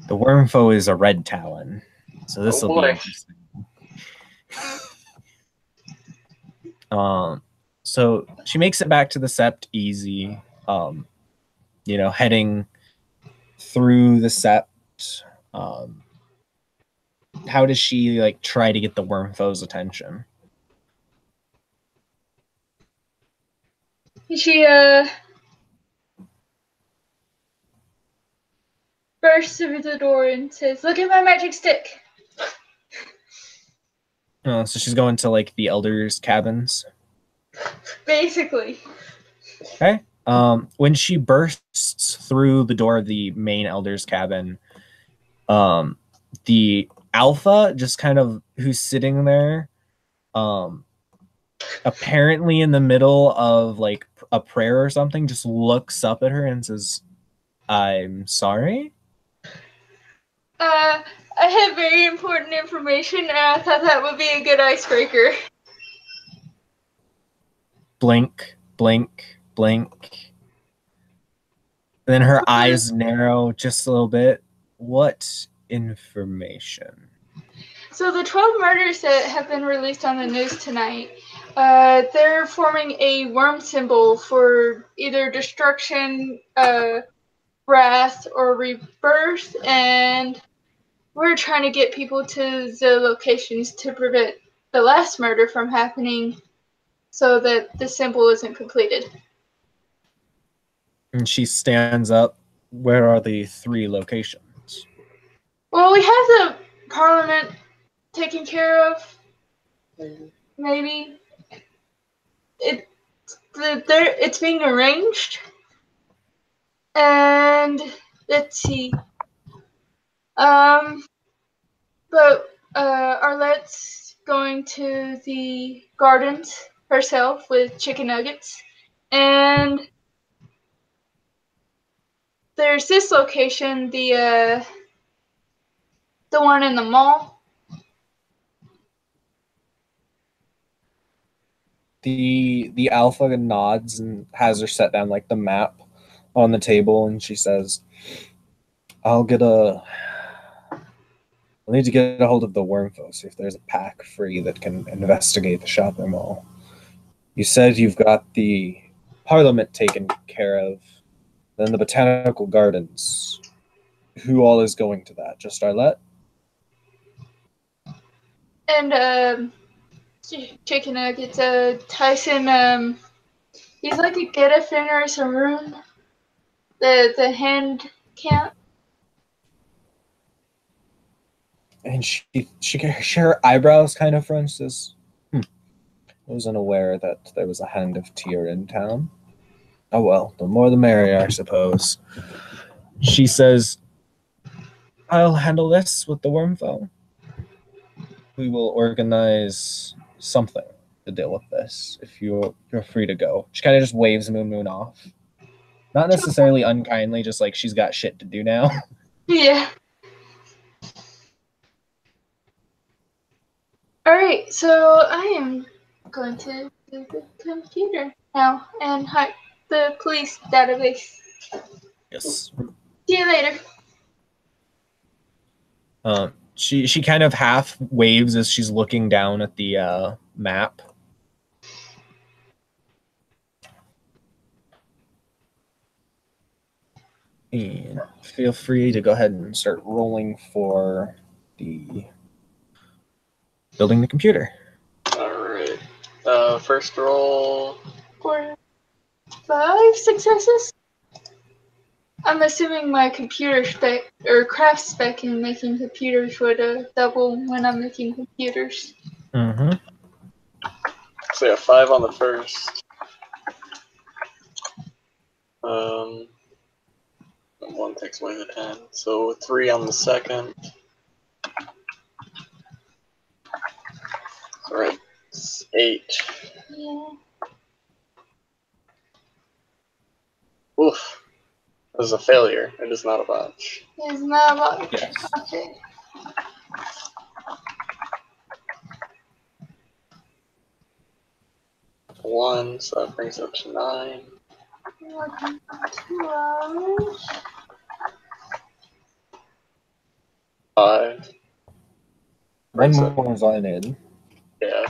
Wormfoe is a red talon. So this will be interesting. So she makes it back to the Sept easy. Heading through the Sept. How does she try to get the Wormfoe's attention? She bursts through the door and says, "Look at my magic stick." So she's going to the elders' cabins. Basically. Okay. When she bursts through the door of the main elders' cabin, the alpha just kind of who's sitting there, apparently in the middle of a prayer or something, just looks up at her and says, "I'm sorry." I have very important information, and I thought that would be a good icebreaker. Blink, blink, blink. And then her eyes narrow just a little bit. What information? So the 12 murders that have been released on the news tonight, they're forming a worm symbol for either destruction, wrath, or rebirth, and we're trying to get people to the locations to prevent the last murder from happening so that the symbol isn't completed. And she stands up. Where are the 3 locations? Well, we have the Parliament taken care of. Maybe. It's being arranged. And let's see. But Arlette's going to the gardens herself with chicken nuggets. And there's this location, the one in the mall. The alpha nods and has her set down like the map on the table, and she says, I'll need to get a hold of the Wormfo, see if there's a pack free that can investigate the shopping mall. You said you've got the Parliament taken care of, then the Botanical Gardens. Who all is going to that? Just Arlette? And chicken nuggets, Tyson, he's like a get a finish a room. The hand can't. And her eyebrows kind of frown, says, I wasn't aware that there was a hand of Tyr in town. Oh well, the more the merrier, I suppose. She says, I'll handle this with the Wormfo. We will organize something to deal with this if you're free to go. She kind of just waves Moon off. Not necessarily unkindly, just like she's got shit to do now. Yeah. Alright, so I am going to do the computer now and hack the police database. Yes. See you later. She kind of half waves as she's looking down at the map. And feel free to go ahead and start rolling for the building the computer. Alright. First roll. 4, 5 successes? I'm assuming my computer spec or craft spec in making computers would double when I'm making computers. Mm-hmm. So yeah, 5 on the first. 1 takes away the 10. So 3 on the second. Alright, 8. Yeah. Oof. This is a failure. It is not a botch. It's not about Yes. okay. 1, so that brings it up to 9. Working for 2 hours. 5. One Brings it. more is all I need. Yeah.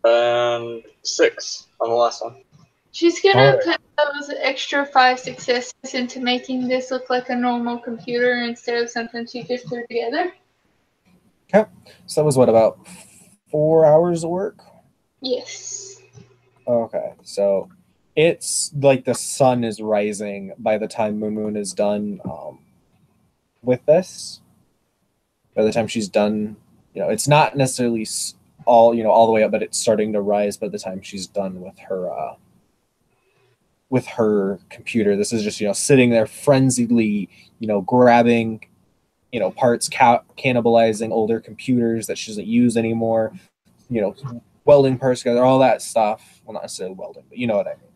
And 6 on the last one. She's gonna Alright. put those extra 5 successes into making this look like a normal computer instead of something she just threw together. Okay. So that was what, about 4 hours of work? Yes. Okay. So it's like the sun is rising by the time Moon is done with this. By the time she's done, it's not necessarily all the way up, but it's starting to rise by the time she's done with her computer. This is just sitting there frenziedly grabbing parts, cannibalizing older computers that she doesn't use anymore, welding parts together, all that stuff. Well, not necessarily welding, but you know what I mean.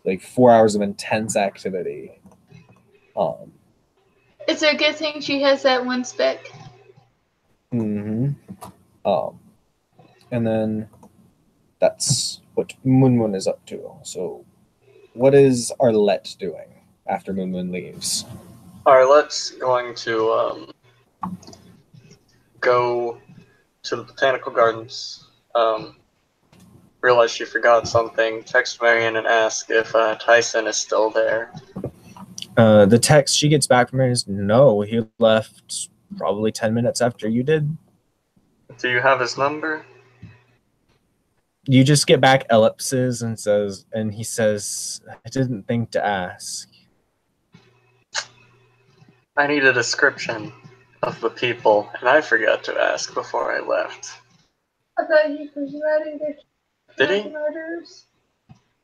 Like 4 hours of intense activity. It's a good thing she has that one spec. Mm-hmm. And then that's what Moon is up to. So what is Arlette doing after Moon leaves? Arlette's going to go to the botanical gardens. Realize she forgot something. Text Marion and ask if Tyson is still there. The text she gets back from her is, no, he left probably 10 minutes after you did. Do you have his number? You just get back ellipses and he says, I didn't think to ask. I need a description of the people, and I forgot to ask before I left. I thought he was ready to Did he? murders.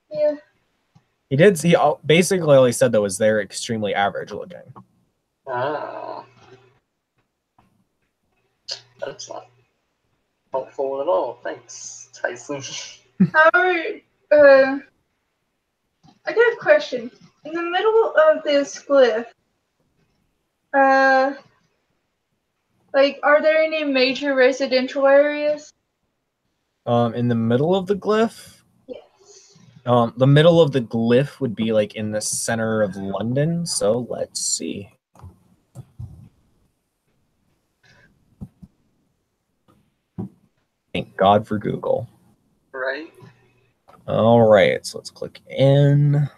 Yeah. He did. He basically all he said though was they're extremely average looking. Oh. That's not helpful at all. Thanks, Tyson. I got a question. In the middle of this glyph, like, are there any major residential areas? In the middle of the glyph, Yes. the middle of the glyph would be like in the center of London. So let's see. Thank God for Google. Right? All right, so let's click in.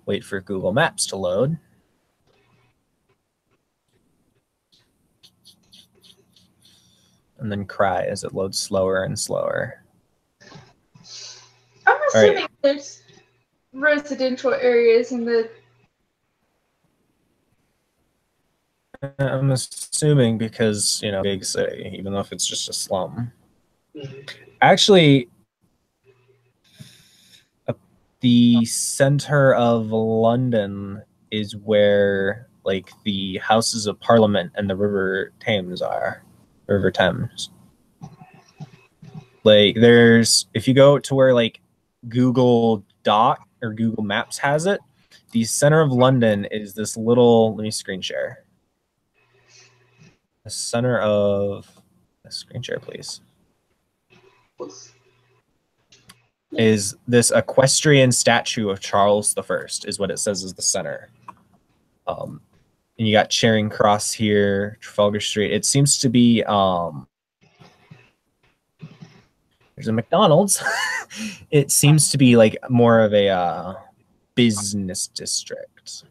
Wait for Google Maps to load. And then cry as it loads slower and slower. I'm assuming there's residential areas in the... I'm assuming because, you know, big city, even though if it's just a slum. Mm-hmm. Actually, the center of London is where, like, the Houses of Parliament and the River Thames are. River Thames. Like, there's, if you go to where, like, Google Dot or Google Maps has it, the center of London is this little, let me screen share. The center of, screen share, please. Is this equestrian statue of Charles I is what it says is the center. And you got Charing Cross here, Trafalgar Street. It seems to be there's a McDonald's. It seems to be like more of a business district,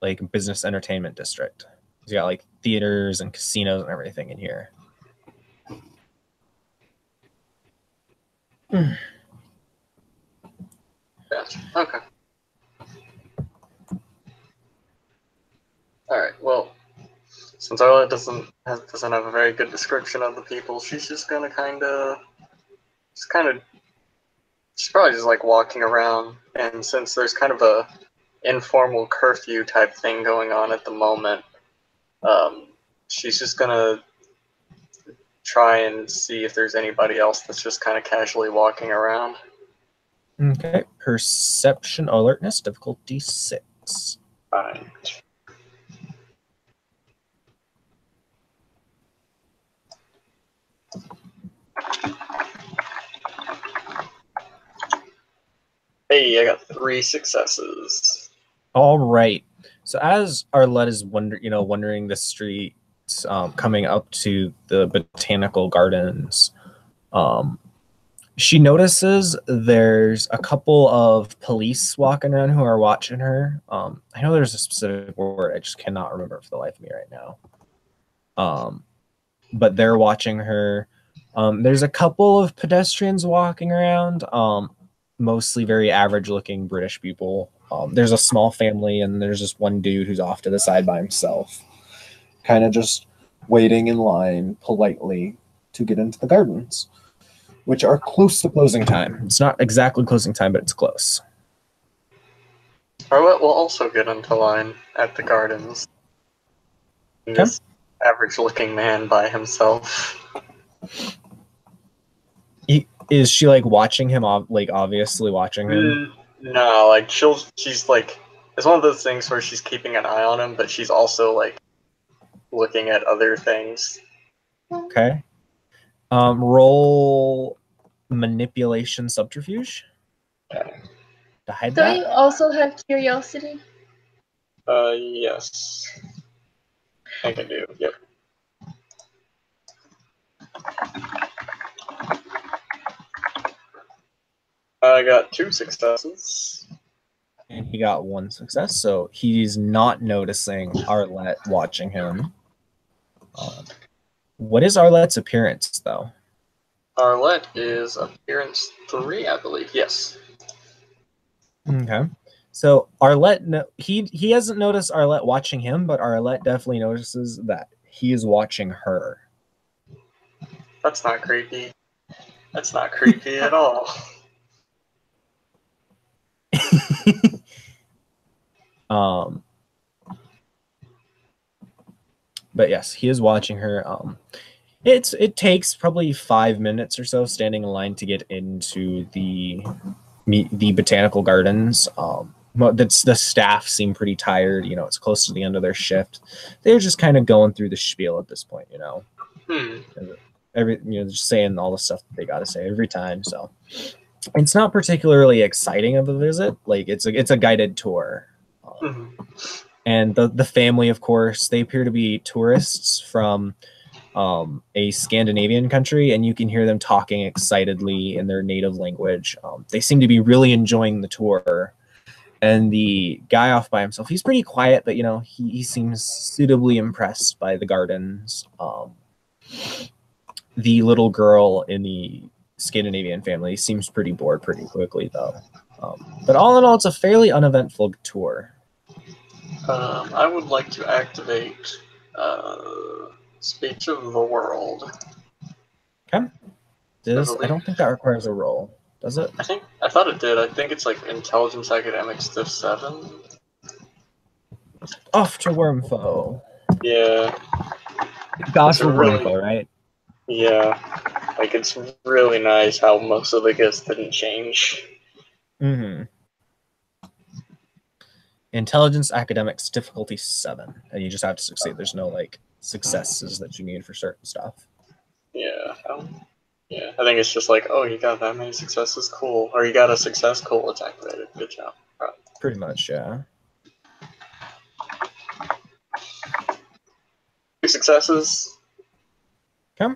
like a business entertainment district. You got like theaters and casinos and everything in here. Gotcha. Okay. Alright, well, since Arlette doesn't have a very good description of the people, she's just gonna she's probably just like walking around, and since there's kind of a informal curfew type thing going on at the moment, she's just gonna try and see if there's anybody else that's just kind of casually walking around. Okay, perception alertness difficulty 6. Fine. Hey, I got 3 successes. All right. So as Arlette is wandering the streets, coming up to the botanical gardens, she notices there's a couple of police walking around who are watching her. I know there's a specific word, I just cannot remember for the life of me right now. But they're watching her. There's a couple of pedestrians walking around, mostly very average-looking British people. There's a small family, and there's just one dude who's off to the side by himself, kind of just waiting in line politely to get into the gardens, which are close to closing time. It's not exactly closing time, but it's close. Arlette will also get into line at the gardens. Okay. This average-looking man by himself. Is she like watching him? Like obviously watching him. No, like she's like, it's one of those things where she's keeping an eye on him, but she's also like looking at other things. Okay. Roll manipulation subterfuge to hide Don't you that. also have curiosity? Yes. I can do, yep. I got 2 successes. And he got 1 success, so he's not noticing Arlette watching him. What is Arlette's appearance, though? Arlette is appearance 3, I believe. Yes. Okay. So Arlette, he hasn't noticed Arlette watching him, but Arlette definitely notices that he is watching her. That's not creepy. That's not creepy at all. But yes, he is watching her. It takes probably 5 minutes or so standing in line to get into the botanical gardens. The staff seem pretty tired. You know, it's close to the end of their shift. They're just kind of going through the spiel at this point. You know, just saying all the stuff that they got to say every time. So it's not particularly exciting of a visit. Like it's a guided tour. And the family, of course, they appear to be tourists from a Scandinavian country, and you can hear them talking excitedly in their native language. They seem to be really enjoying the tour. And the guy off by himself, he's pretty quiet, but you know, he seems suitably impressed by the gardens. The little girl in the Scandinavian family seems pretty bored pretty quickly, though. But all in all, it's a fairly uneventful tour. I would like to activate Speech of the World. Okay. I don't think that requires a roll, does it? I thought it did. I think it's like Intelligence Academics Div 7. Off to Wormfoe. Yeah. Gosh, for Wormfoe, right? Yeah. Like, it's really nice how most of the gifts didn't change. Mm-hmm. Intelligence Academics difficulty 7, and you just have to succeed. There's no like successes that you need for certain stuff. Yeah. Yeah. I think it's just like, oh, you got that many successes, cool. Or you got a success, cool, it's activated. Good job. Right. Pretty much, yeah. 2 successes. Okay.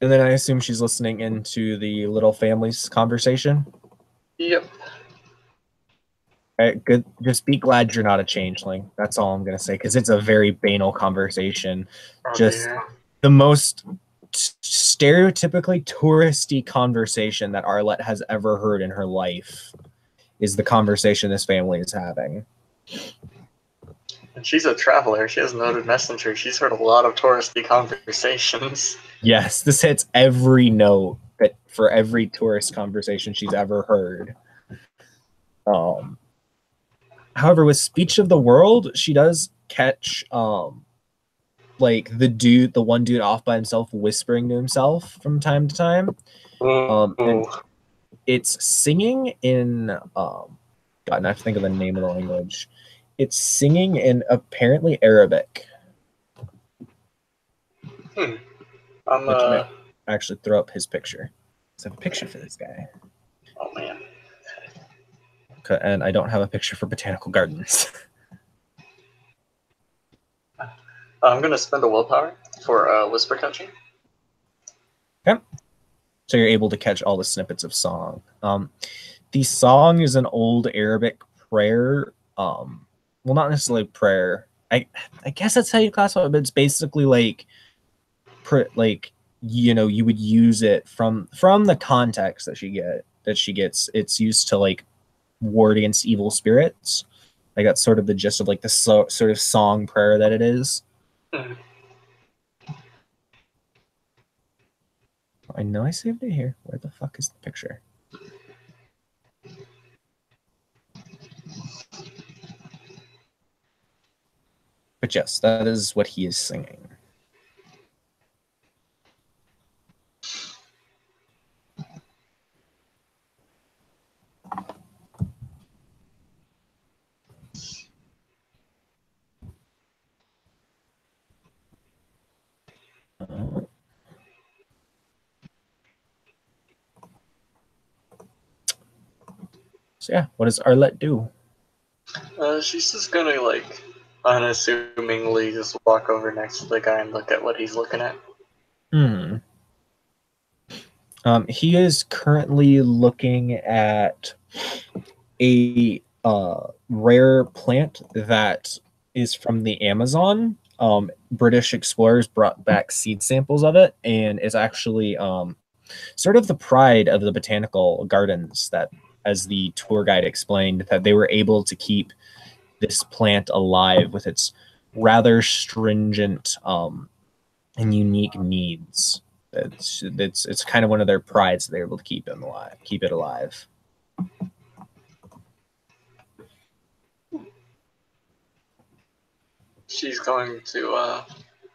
And then I assume she's listening into the little family's conversation. Yep. All right, good. Just be glad you're not a changeling. That's all I'm gonna say, because it's a very banal conversation. Just the most stereotypically touristy conversation that Arlette has ever heard in her life is the conversation this family is having. And she's a traveler. She has a noted messenger. She's heard a lot of touristy conversations. Yes, this hits every note that for every tourist conversation she's ever heard. However, with Speech of the World, she does catch like the one dude off by himself whispering to himself from time to time. And it's singing in God, I have to think of the name of the language. It's singing in apparently Arabic. I'm Which might actually throw up his picture. Let's have a picture for this guy. Oh man. Okay, and I don't have a picture for botanical gardens. I'm gonna spend a willpower for whisper catching. Okay. So you're able to catch all the snippets of song. The song is an old Arabic prayer. Well, not necessarily prayer. I guess that's how you classify it, but it's basically like you know, you would use it from the context that she gets. It's used to like ward against evil spirits. Like that's sort of the gist of like the sort of song prayer that it is. I know I saved it here. Where the fuck is the picture? But yes, that is what he is singing. So yeah, what does Arlette do? She's just gonna, like, unassumingly just walk over next to the guy and look at what he's looking at. He is currently looking at a rare plant that is from the Amazon. British explorers brought back seed samples of it, and is actually sort of the pride of the botanical gardens. That, as the tour guide explained, that they were able to keep this plant alive with its rather stringent and unique needs. It's kind of one of their prides that they're able to keep it alive. She's going to,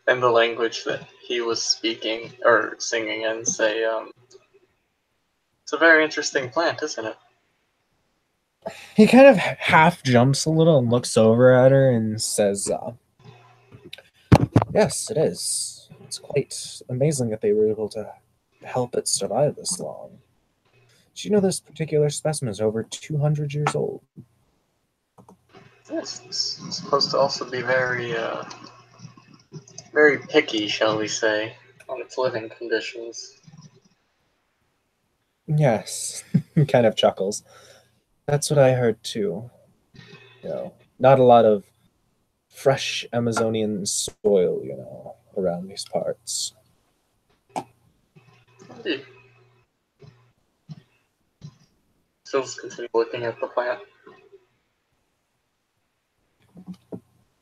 in the language that he was speaking or singing in, say, it's a very interesting plant, isn't it? He kind of half jumps a little and looks over at her and says, yes, it is. It's quite amazing that they were able to help it survive this long. Do you know this particular specimen is over 200 years old? Yes, it's supposed to also be very, very picky, shall we say, on its living conditions. Yes, he kind of chuckles. That's what I heard too. You know, not a lot of fresh Amazonian soil, around these parts. Indeed. Phil's continue looking at the plant.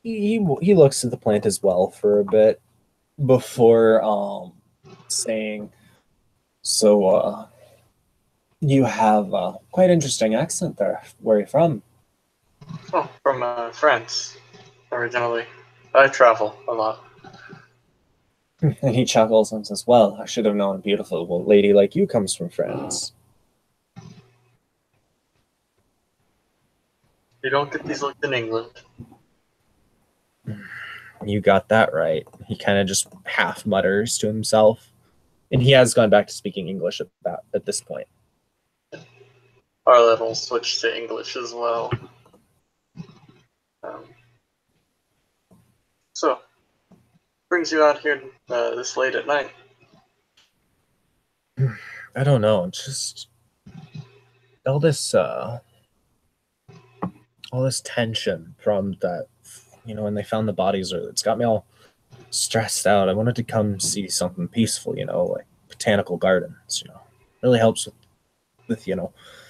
He looks at the plant as well for a bit before saying, so you have a quite interesting accent there. Where are you from? Oh, from France, originally. I travel a lot. And he chuckles and says, well, I should have known a beautiful lady like you comes from France. You don't get these looks in England. You got that right. He kind of just half mutters to himself. And he has gone back to speaking English at this point. Arlette will switch to English as well. So, brings you out here this late at night? I don't know. Just all this tension from that, when they found the bodies, it's got me all stressed out. I wanted to come see something peaceful, like botanical gardens, really helps with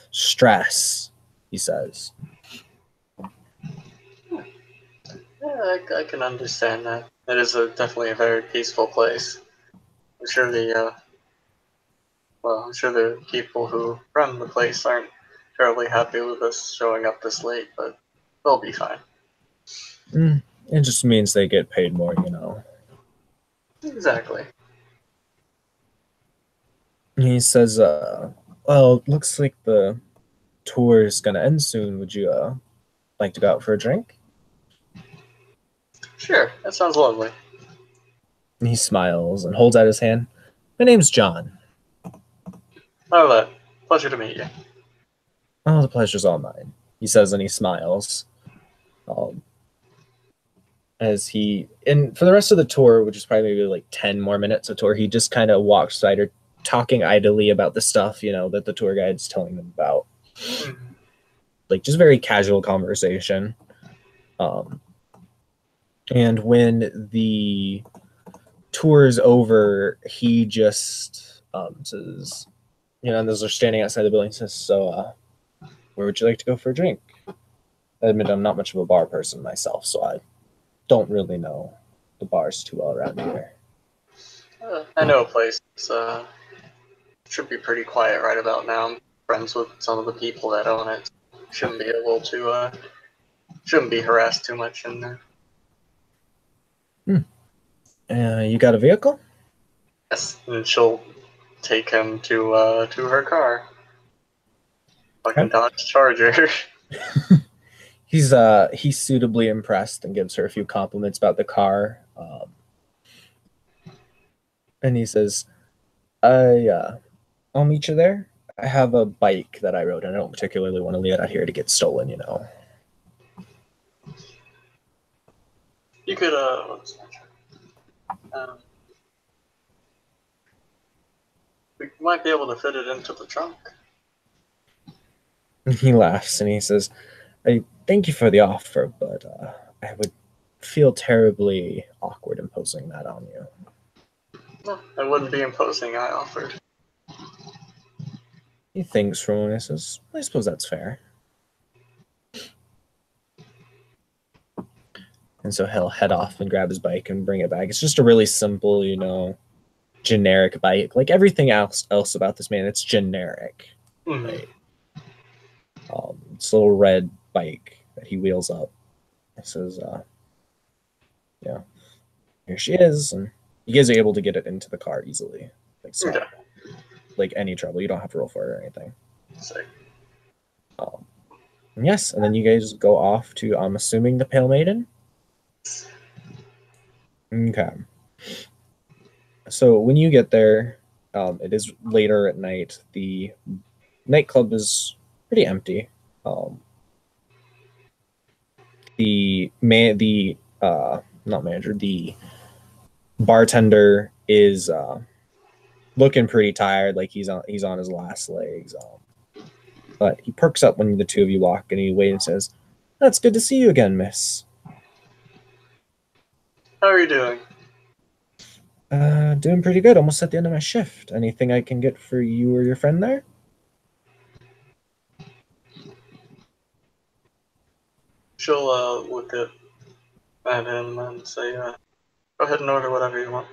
stress, he says. Yeah, I can understand that. It is definitely a very peaceful place. I'm sure I'm sure the people who run the place aren't terribly happy with us showing up this late, but they'll be fine. It just means they get paid more, Exactly. He says, well, it looks like the tour is going to end soon. Would you like to go out for a drink? Sure, that sounds lovely. And he smiles and holds out his hand. My name's John. Arlette, pleasure to meet you. Oh, the pleasure's all mine, he says, and he smiles. And for the rest of the tour, which is probably maybe like 10 more minutes of tour, he just kind of walks beside her, talking idly about the stuff, that the tour guide's telling them about. Like, just very casual conversation. And when the tour is over, he just says, and as they're standing outside the building, says, so where would you like to go for a drink? I admit I'm not much of a bar person myself, so I don't really know the bars too well around here. I know a place. Should be pretty quiet right about now. I'm friends with some of the people that own it. Shouldn't be harassed too much in there. You got a vehicle? Yes, and she'll take him to her car. Fucking Dodge Charger. He's suitably impressed and gives her a few compliments about the car. And he says, I'll meet you there I have a bike that I rode, and I don't particularly want to leave it out here to get stolen, you know. You could, we might be able to fit it into the trunk. He laughs and he says, I thank you for the offer, but I would feel terribly awkward imposing that on you. No, I wouldn't be imposing, I offered. He thinks for a moment and says, I suppose that's fair. And so he'll head off and grab his bike and bring it back. It's just a really simple, you know, generic bike. Like everything else about this man, it's generic. Mm-hmm. Right? It's a little red bike that he wheels up. It says, yeah, here she is. And you guys are able to get it into the car easily. Like, so, Okay. like any trouble. You don't have to roll for it or anything. Sick. Yes, and then you guys go off to, I'm assuming, the Pale Maiden? Okay. So when you get there, it is later at night. The nightclub is pretty empty. The bartender is looking pretty tired, like he's on his last legs. But he perks up when the two of you walk, and he waits and says, "That's good to see you again, miss." How are you doing? Doing pretty good. Almost at the end of my shift. Anything I can get for you or your friend there? She'll look at him and say, go ahead and order whatever you want.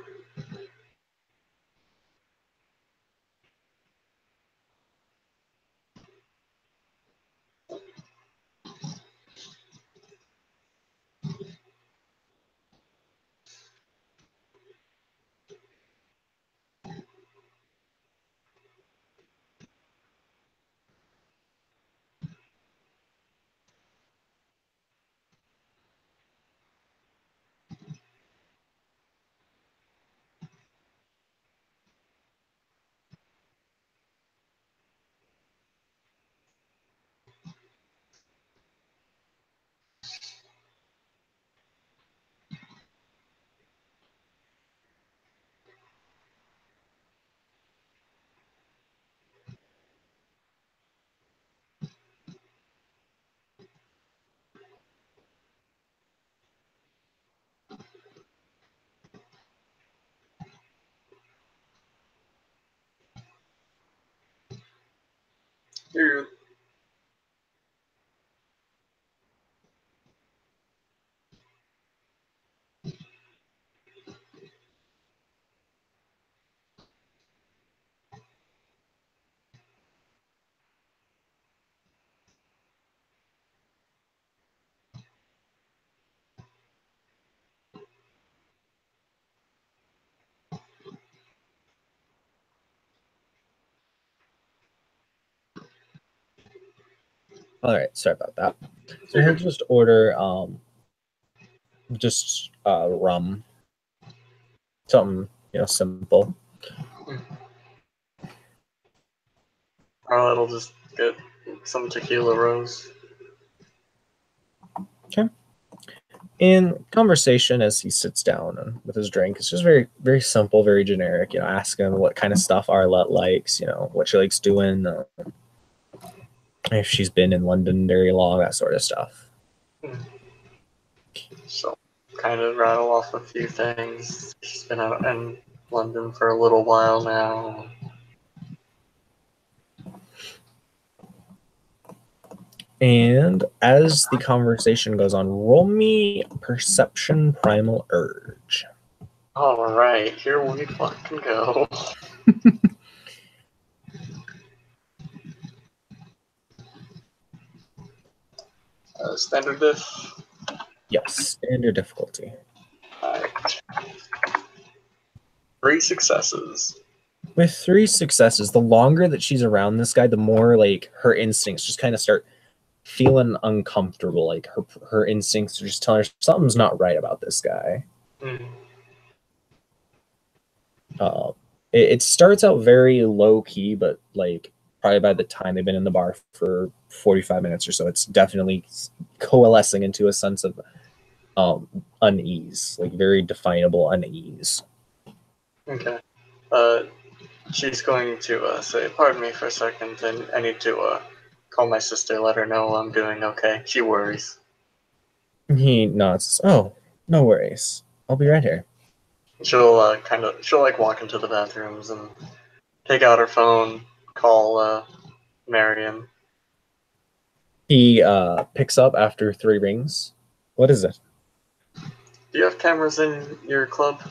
You're All right, sorry about that. So he'll just order rum, something simple. I'll just get some tequila rose. Okay. In conversation, as he sits down and with his drink, it's just very, very simple, very generic. Ask him what kind of stuff Arlette likes. What she likes doing. If she's been in London very long, that sort of stuff. So, kind of rattle off a few things. She's been out in London for a little while now. And as the conversation goes on, roll me Perception Primal Urge. All right, here we fucking go. Standard diff? Yes, standard difficulty. Alright. 3 successes. With 3 successes, the longer that she's around this guy, the more like her instincts just kind of start feeling uncomfortable. Like her instincts are just telling her something's not right about this guy. It starts out very low key, but like probably by the time they've been in the bar for 45 minutes or so, it's definitely coalescing into a sense of unease, like very definable unease. Okay. She's going to say, "Pardon me for a second, and I need to call my sister, let her know I'm doing okay." She worries. He nods. Oh, no worries. I'll be right here. She'll like walk into the bathrooms and take out her phone, call Marion. He picks up after 3 rings. What is it? Do you have cameras in your club?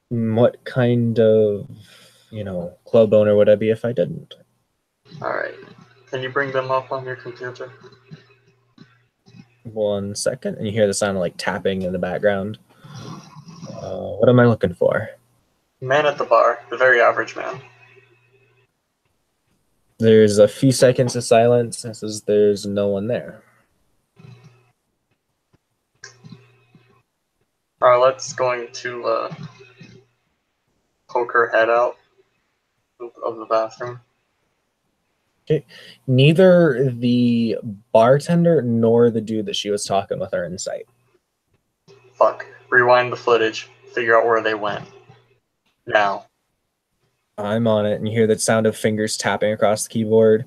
What kind of, club owner would I be if I didn't? Alright. Can you bring them up on your computer? 1 second, and you hear the sound of like tapping in the background. What am I looking for? Man at the bar, the very average man. There's a few seconds of silence. It says there's no one there. Arlette's going to poke her head out of the bathroom. Okay. Neither the bartender nor the dude that she was talking with are in sight. Fuck. Rewind the footage. Figure out where they went. Now. I'm on it, and you hear the sound of fingers tapping across the keyboard.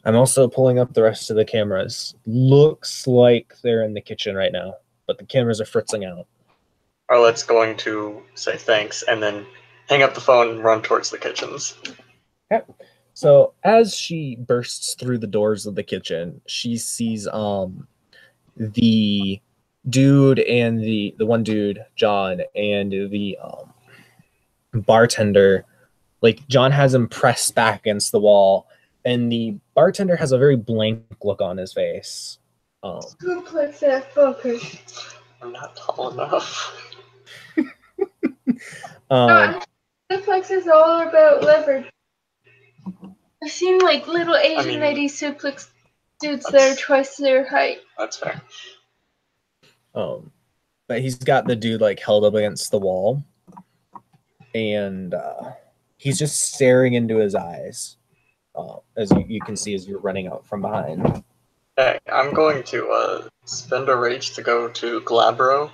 I'm also pulling up the rest of the cameras. Looks like they're in the kitchen right now, but the cameras are fritzing out. Arlette's going to say thanks and then hang up the phone and run towards the kitchens. Okay. So as she bursts through the doors of the kitchen, she sees the dude and the one dude, John, and the bartender. Like, John has him pressed back against the wall, and the bartender has a very blank look on his face. Who puts that fucker? I'm not tall enough. Suplex is all about leverage. I've seen like little Asian ladies suplex dudes that are twice their height. That's fair. But he's got the dude like held up against the wall, and he's just staring into his eyes, as you can see as you're running out from behind. Hey, I'm going to spend a rage to go to Glabro.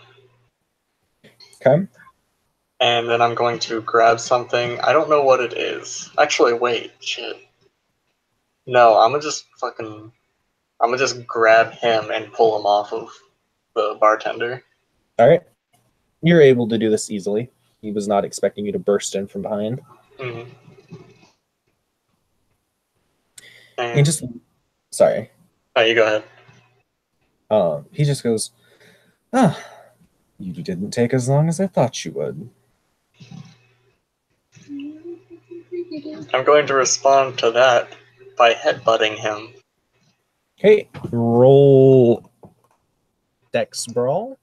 Okay. And then I'm going to grab something. I don't know what it is. Actually, wait, shit. No, I'm gonna just grab him and pull him off of the bartender. All right. You're able to do this easily. He was not expecting you to burst in from behind. Mm-hmm. And he just, sorry. Oh, you go ahead. He just goes, you didn't take as long as I thought you would. I'm going to respond to that by headbutting him. Okay, roll Dex Brawl.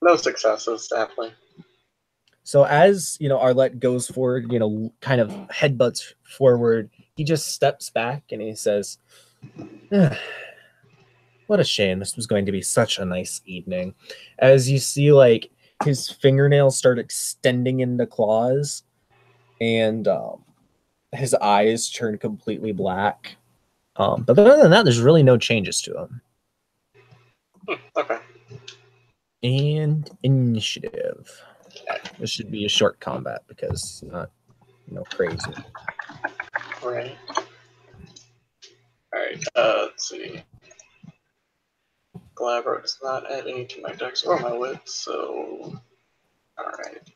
No successes, sadly. So as, Arlette goes forward, kind of headbutts forward, he just steps back and he says, what a shame. This was going to be such a nice evening. As you see, like, his fingernails start extending into claws, and his eyes turn completely black. But other than that, there's really no changes to him. Okay. And initiative. This should be a short combat because it's not, crazy. Right. Alright, let's see. Glabro does not add any to my dex or my wit, so... Alright.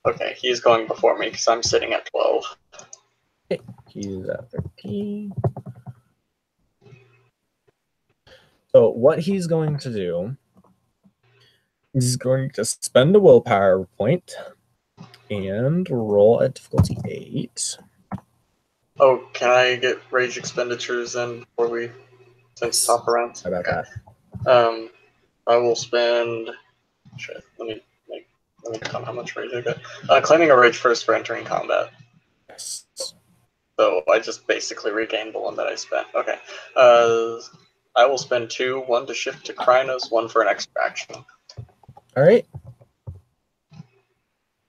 Okay, he's going before me because I'm sitting at 12. Okay, he's at 13. So what he's going to do, he's going to spend a willpower point and roll at difficulty 8. Oh, can I get rage expenditures in before we hop around? How about that? I will spend. Shit, let me count how much rage I got. Claiming a rage first for entering combat. Yes. So I just basically regained the one that I spent. Okay. I will spend 2, 1 to shift to Krynos, 1 for an extra action. All right.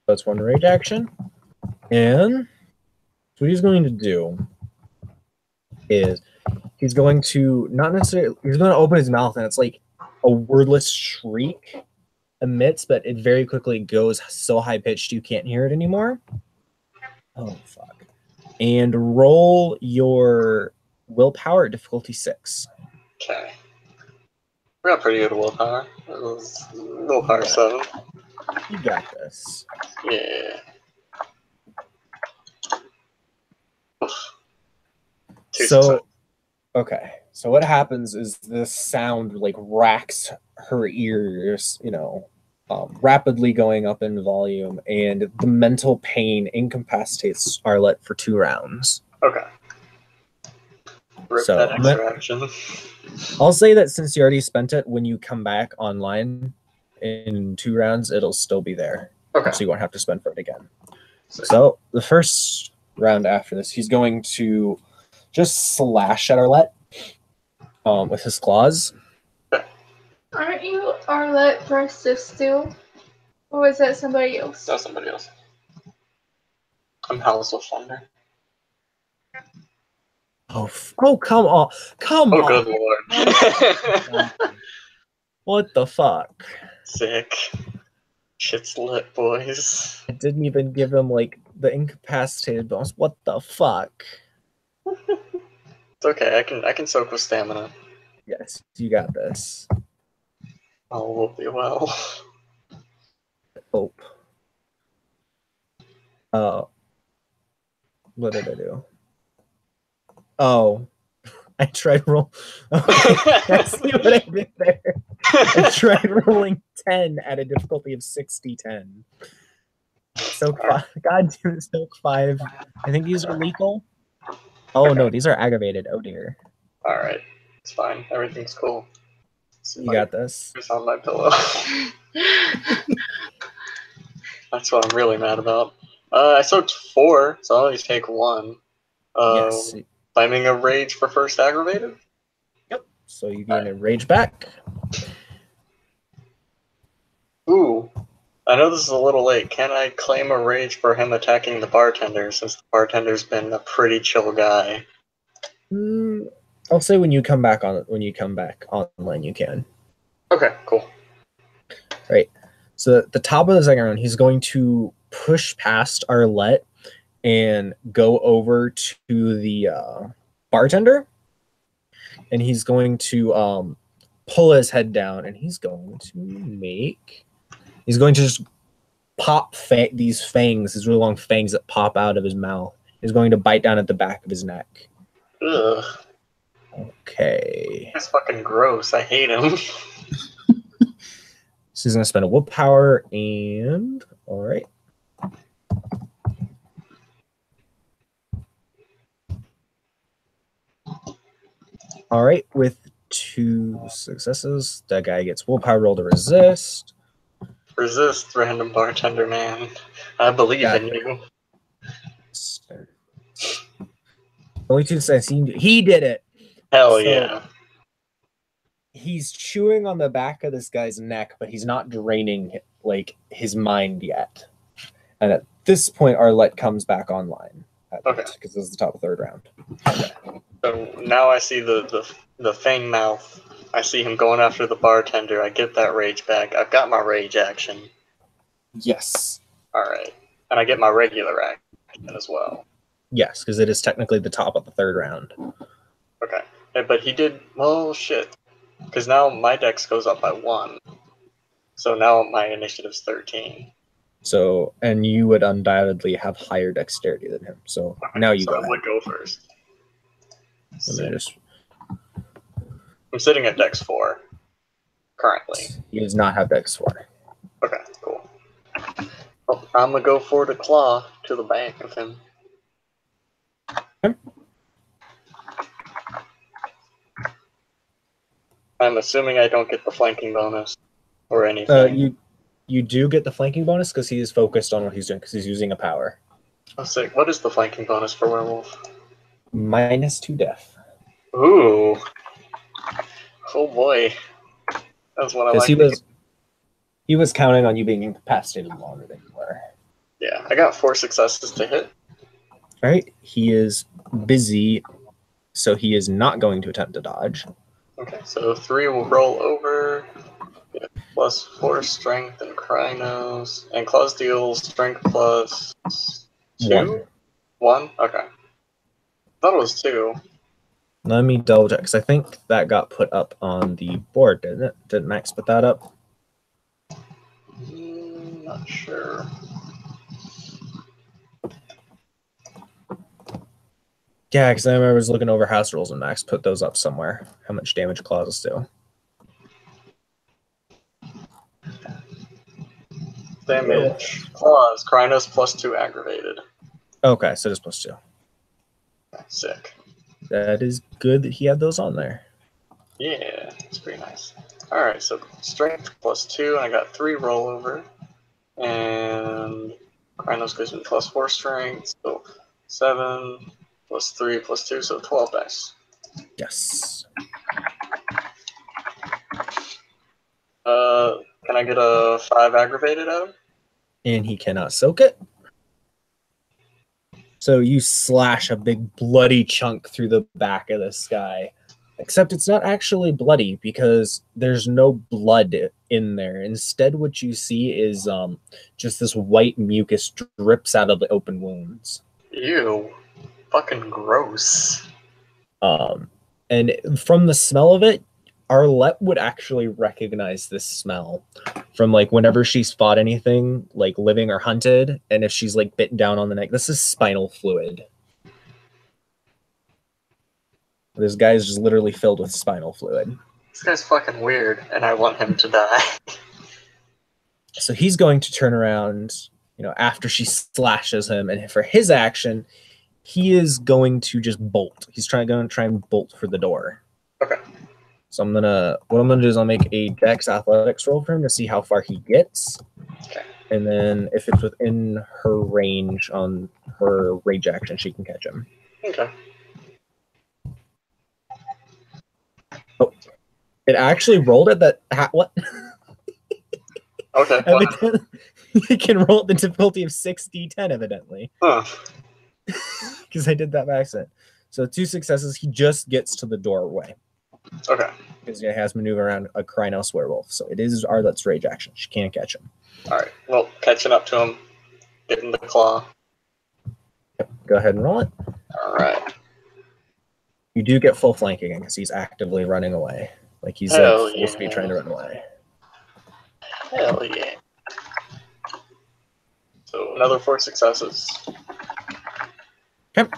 That's 1 rage action. And what he's going to do is he's going to not necessarily, he's going to open his mouth and it's like a wordless shriek emits, but it very quickly goes so high pitched you can't hear it anymore. Oh, fuck. And roll your willpower at difficulty 6. Okay. We got pretty good willpower. It was willpower 7. You got this. Yeah. So, okay. So what happens is this sound like racks her ears, rapidly going up in volume, and the mental pain incapacitates Arlette for 2 rounds. Okay. Rip So, that extra action. I'll say that since you already spent it, when you come back online in 2 rounds, it'll still be there. Okay. So you won't have to spend for it again. So the first round after this, he's going to just slash at Arlette with his claws. Aren't you Arlette versus still? Or was that somebody else? That's somebody else. I'm House of Thunder. Oh, come on. Come on. Oh, good lord. What the fuck? Sick. Shit's lit, boys. I didn't even give him, like, the incapacitated bonus. What the fuck? It's okay, I can soak with stamina. Yes, you got this. All will be well. Hope. Oh. What did I do? Oh. I tried roll. Okay, see what I did there. I tried rolling 10 at a difficulty of 60-10. Soak 5. God damn it, Soak 5. I think these are lethal. Oh no, these are aggravated. Oh dear. Alright. It's fine. Everything's cool. You got this. It's on my pillow. That's what I'm really mad about. I soaked 4, so I'll only take 1. Yes. Claiming a rage for first aggravated? Yep. So you gain a rage back. Ooh. I know this is a little late. Can I claim a rage for him attacking the bartender, since the bartender's been a pretty chill guy? I'll say when you come back online, you can. Okay, cool. Right. So at the top of the second round, he's going to push past Arlette and go over to the bartender, and he's going to pull his head down, and he's going to just pop these fangs, these really long fangs that pop out of his mouth. He's going to bite down at the back of his neck. Ugh. Okay. That's fucking gross. I hate him. So he's going to spend a willpower, and all right. All right, with 2 successes, that guy gets willpower roll to resist. Resist, random bartender man. I believe in you. Only 2 successes. He did it. Hell yeah. He's chewing on the back of this guy's neck, but he's not draining his mind yet. And at this point, Arlette comes back online. Okay. Because this is the top of the 3rd round. Okay. So now I see the fang mouth. I see him going after the bartender. I get that rage back. I've got my rage action. Yes. Alright. And I get my regular action as well. Yes, because it is technically the top of the 3rd round. Okay. But he did... Well, shit. Because now my dex goes up by 1. So now my initiative's 13. So, and you would undoubtedly have higher dexterity than him. So now you go. I would go first. I'm sitting at dex 4 currently. He does not have dex 4. Okay, cool. Well, I'm gonna go for the claw to the back of him. Okay. I'm assuming I don't get the flanking bonus or anything. You do get the flanking bonus because he is focused on what he's doing because he's using a power. Oh, sick. What is the flanking bonus for werewolf? -2 death. Ooh. Oh boy. That's what I Because like. he was counting on you being incapacitated longer than you were. Yeah, I got 4 successes to hit. All right, he is busy, so he is not going to attempt to dodge. Okay, so 3 will roll over. Yeah, plus 4 strength and Krynos. And Claws deals strength plus 2? 1? Okay. I thought it was 2. Let me double check, because I think that got put up on the board, didn't it? Didn't Max put that up? Not sure. Yeah, because I remember I was looking over house rules and Max put those up somewhere. How much damage clauses do? Damage. Claws. Krynos plus 2 aggravated. Okay, so just plus 2. Sick. That is good that he had those on there. Yeah, it's pretty nice. Alright, so strength plus 2, and I got 3 rollover. And Krynos gives me plus 4 strength, so 7 plus 3 plus 2, so 12 dice. Yes. Can I get a 5 aggravated out of him? And he cannot soak it. So you slash a big bloody chunk through the back of this guy. Except it's not actually bloody because there's no blood in there. Instead, what you see is just this white mucus drips out of the open wounds. Ew. Fucking gross. And from the smell of it, Arlette would actually recognize this smell from like whenever she's fought anything like living or hunted, and if she's like bitten down on the neck. This is spinal fluid. This guy is just literally filled with spinal fluid. This guy's fucking weird, and I want him to die. So he's going to turn around, after she slashes him, and for his action, he is going to just bolt. He's going to try and bolt for the door. Okay. So what I'm gonna do is I'll make a Dex athletics roll for him to see how far he gets. Okay. And then if it's within her range on her rage action, she can catch him. Okay. Oh, it actually rolled at that. What? Okay. It can roll at the difficulty of 6d10, evidently. Huh. Because I did that by accident. So 2 successes, he just gets to the doorway. Okay. Because he has maneuver around a Krynos werewolf. So it is Arlette's rage action. She can't catch him. Alright. Well, catching up to him. Getting the claw. Yep. Go ahead and roll it. Alright. You do get full flanking because he's actively running away. Like he's Hell full speed trying to run away. Hell yeah. So another 4 successes. Okay.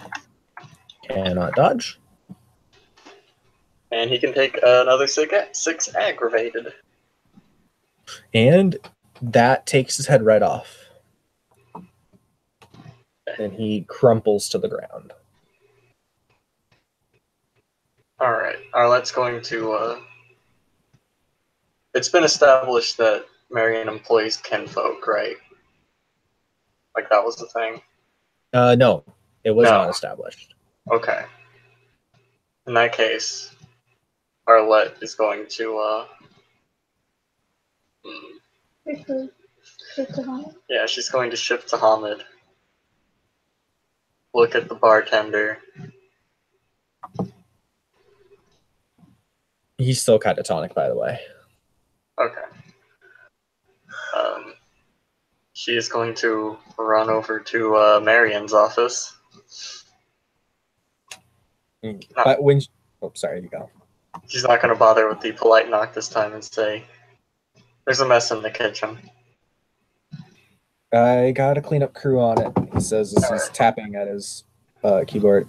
Cannot dodge. And he can take another 6 aggravated. And that takes his head right off. And he crumples to the ground. Alright. Arlette's going to... It's been established that Marion employs kinfolk, right? Like that was the thing? No. It was not established. Okay. In that case, Arlette is going to, yeah, she's going to shift to Hamid. Look at the bartender. He's still catatonic, by the way. Okay. She is going to run over to Marion's office. But when... Oh, sorry, you go. She's not going to bother with the polite knock this time and say, "There's a mess in the kitchen." I got a cleanup crew on it, he says as he's tapping at his keyboard.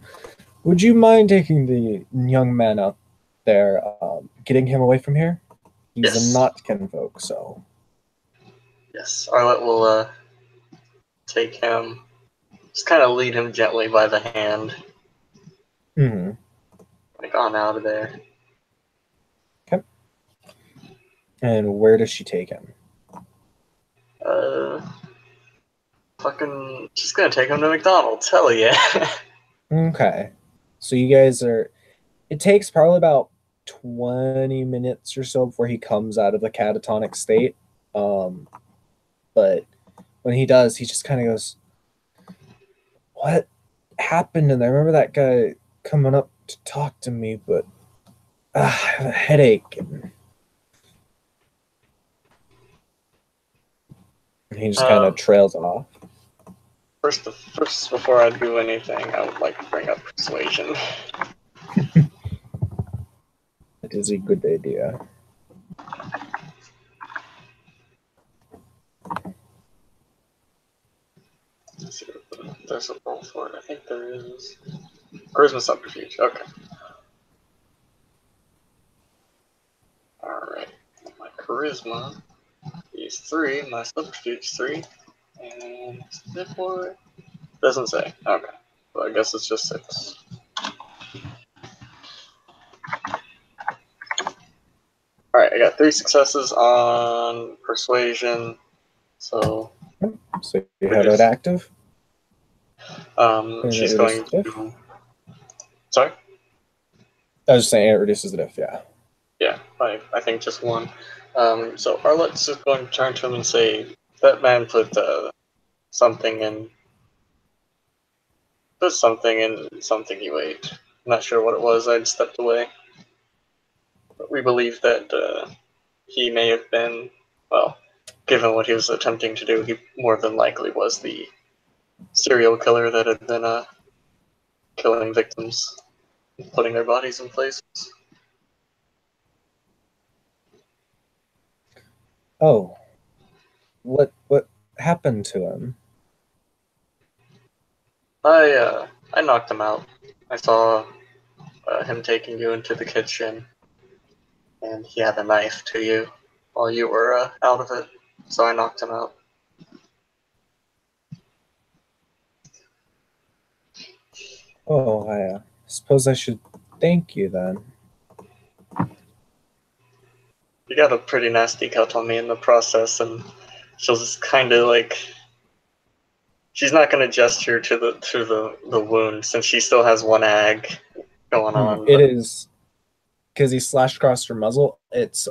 Would you mind taking the young man out there, getting him away from here? He's not kinfolk, so... Yes, Arlette will take him, just kind of lead him gently by the hand. Mm-hmm. Like on out of there. Okay. And where does she take him? She's gonna take him to McDonald's, hell yeah. Okay. So you guys are... It takes probably about 20 minutes or so before he comes out of the catatonic state. But when he does, he just kind of goes, "What happened?" And I remember that guy coming up to talk to me, but I have a headache. And he just kind of trails off. First, before I do anything, I would like to bring up persuasion. That is a good idea. Let's see if there's a roll for it. I think there is. Charisma subterfuge. Okay. Alright. My charisma is 3, my subterfuge 3, and therefore doesn't say. Okay. Well, I guess it's just 6. Alright, I got 3 successes on persuasion. So you have it active? She's going to. Sorry? I was just saying it reduces the diff, yeah. Yeah, I think just 1. So Arlette's just going to turn to him and say, that man put something in something you ate. I'm not sure what it was, I'd stepped away. But we believe that he may have been, well, given what he was attempting to do, he more than likely was the serial killer that had been killing victims, putting their bodies in places. Oh. What happened to him? I knocked him out. I saw him taking you into the kitchen, and he had a knife to you while you were out of it, so I knocked him out. Oh, I suppose I should thank you then. You got a pretty nasty cut on me in the process, and she'll just kind of like. She's not going to gesture to the wound since she still has one ag going on. It is because he slashed across her muzzle. It's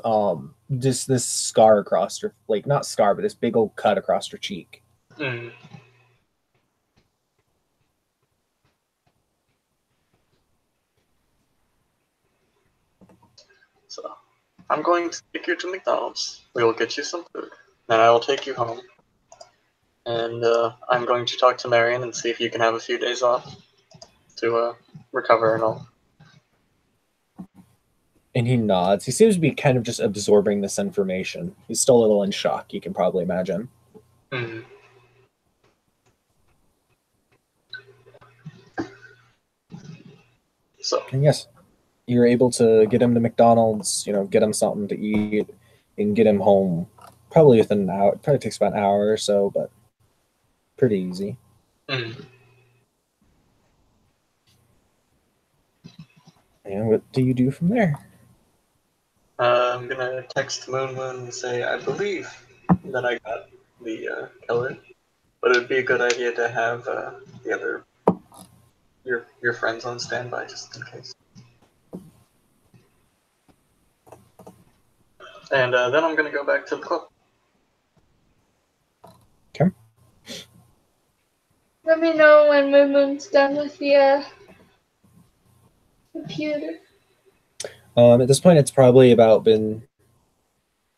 just this scar across her, like not scar, but this big old cut across her cheek. Mm. So, I'm going to take you to McDonald's. We will get you some food. Then I will take you home. And I'm going to talk to Marion and see if you can have a few days off to recover and all. And he nods. He seems to be kind of just absorbing this information. He's still a little in shock, you can probably imagine. Mm. So. And yes, you're able to get him to McDonald's, get him something to eat, and get him home probably within an hour. It probably takes about an hour or so, but pretty easy. Mm. And what do you do from there? I'm gonna text Moon and say I believe that I got the killer, but it'd be a good idea to have the other your friends on standby just in case. And then I'm gonna go back to the club. Okay. Let me know when Moon's done with the computer. At this point, it's probably about been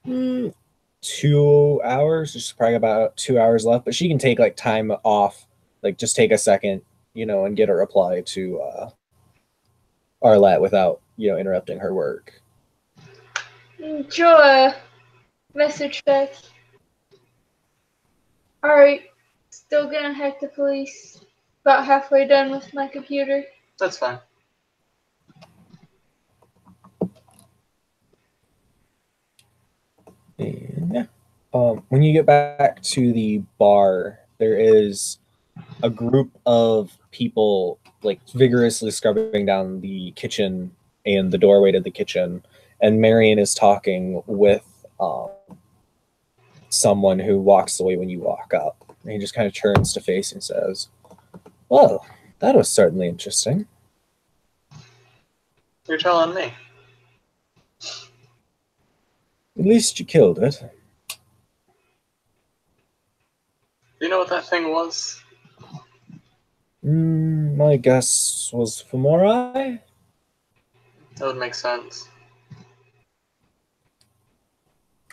2 hours. There's probably about 2 hours left, but she can take like time off, like just take a second, and get a reply to Arlette without, interrupting her work. Draw a message back. Alright, still gonna hack the police. About halfway done with my computer. That's fine. And yeah. When you get back to the bar, there is a group of people like vigorously scrubbing down the kitchen and the doorway to the kitchen, and Marion is talking with someone who walks away when you walk up. And he just kind of turns to face and says, "Well, that was certainly interesting." You're telling me. At least you killed it. Do you know what that thing was? My guess was Femori? That would make sense.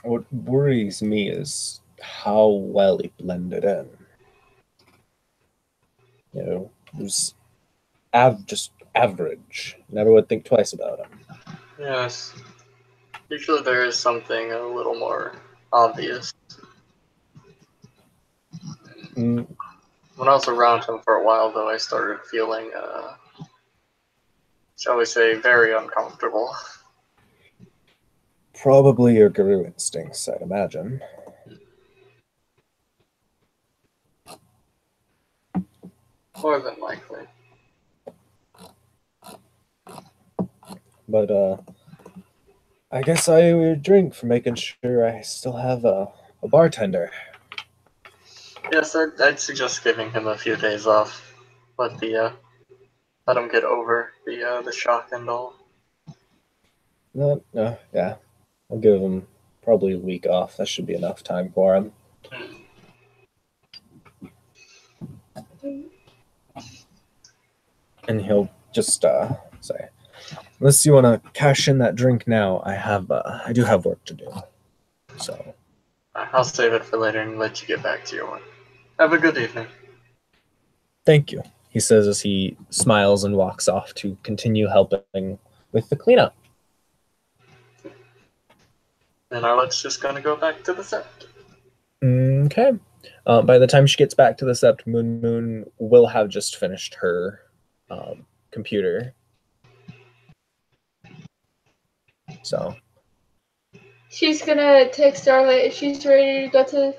What worries me is how well he blended in. You know, he was just average. Never would think twice about him. Yes. Usually there is something a little more obvious. Mm, When I was around him for a while, though, I started feeling, shall we say, very uncomfortable. Probably your guru instincts, I'd imagine. More than likely. But I guess I owe you a drink for making sure I still have a bartender. Yes, I'd suggest giving him a few days off. Let him get over the shock and all. No, yeah. I'll give him probably a week off. That should be enough time for him. And he'll just say, unless you want to cash in that drink now, I do have work to do. So I'll save it for later and let you get back to your work. Have a good evening. thank you, he says as he smiles and walks off to continue helping with the cleanup. And Arlette's just gonna go back to the set. Okay. By the time she gets back to the Sept, Moon will have just finished her computer. So She's gonna text Starlight if she's ready to go to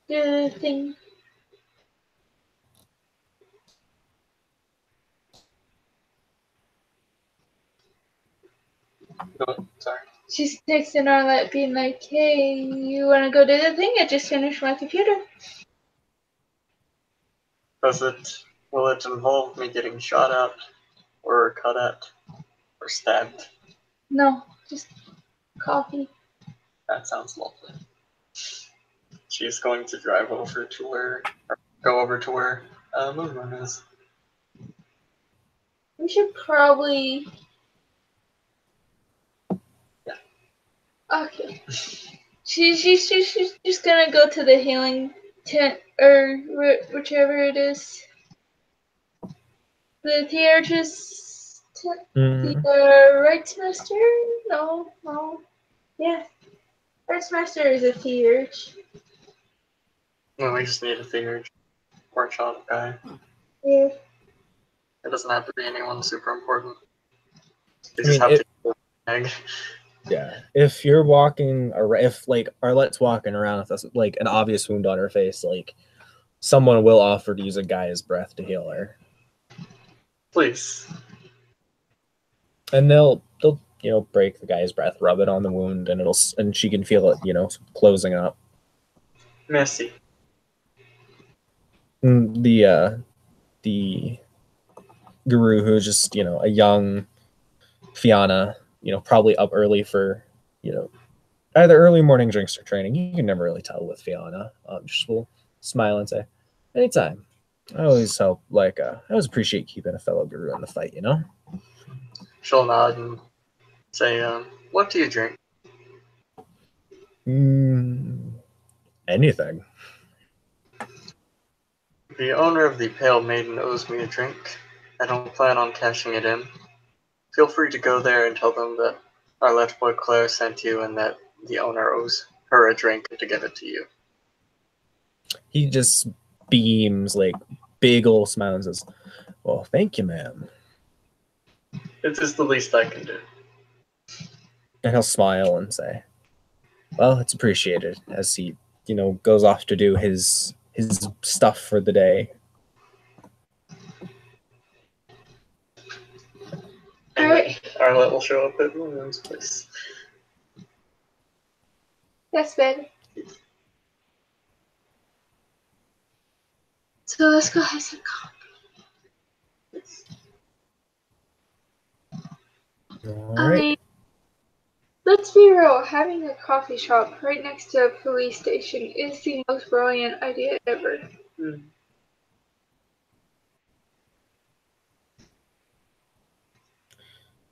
do the thing. Oh, sorry. She's texting Arlette being like, hey, you wanna go do the thing? I just finished my computer. Will it involve me getting shot at, or cut at, or stabbed? No, just coffee. That sounds lovely. She's going to drive over to where, or go over to where Moon is. We should probably. Yeah. Okay. She's just gonna go to the healing tent or whichever it is. The theater's tent. The right semester? No. Yeah. Right semester is a theater. Well, we just need a theater workshop guy. Yeah. It doesn't have to be anyone super important. You I just mean, have to get the egg. yeah, if you're walking, or if like Arlette's walking around with us, like an obvious wound on her face, like someone will offer to use a guy's breath to heal her, Please. and they'll break the guy's breath, rub it on the wound, and she can feel it closing up. Merci. The guru, who's just a young Fianna, probably up early for either early morning drinks or training. You can never really tell with Fianna. Just will smile and say, anytime. I always appreciate keeping a fellow guru in the fight, She'll nod and say, what do you drink? Anything. The owner of the Pale Maiden owes me a drink. I don't plan on cashing it in. Feel free to go there and tell them that Arlette Beauclair sent you and that the owner owes her a drink to give it to you. He just beams, like, big ol' smile and says, well, thank you, ma'am. It is the least I can do. And he'll smile and say, well, it's appreciated, as he, goes off to do his stuff for the day. Alright. Arlette will show up at Moon's place. That's better. So let's go have some coffee. All I right. mean, let's be real, having a coffee shop right next to a police station is the most brilliant idea ever.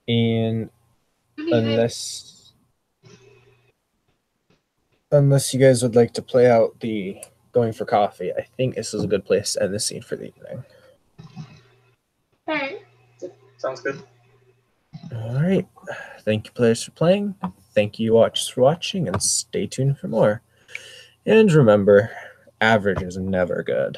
And Anyway, unless you guys would like to play out the going for coffee, I think this is a good place to end the scene for the evening. alright. Sounds good. All right. Thank you, players, for playing. Thank you, watchers, for watching, and stay tuned for more. And remember, average is never good.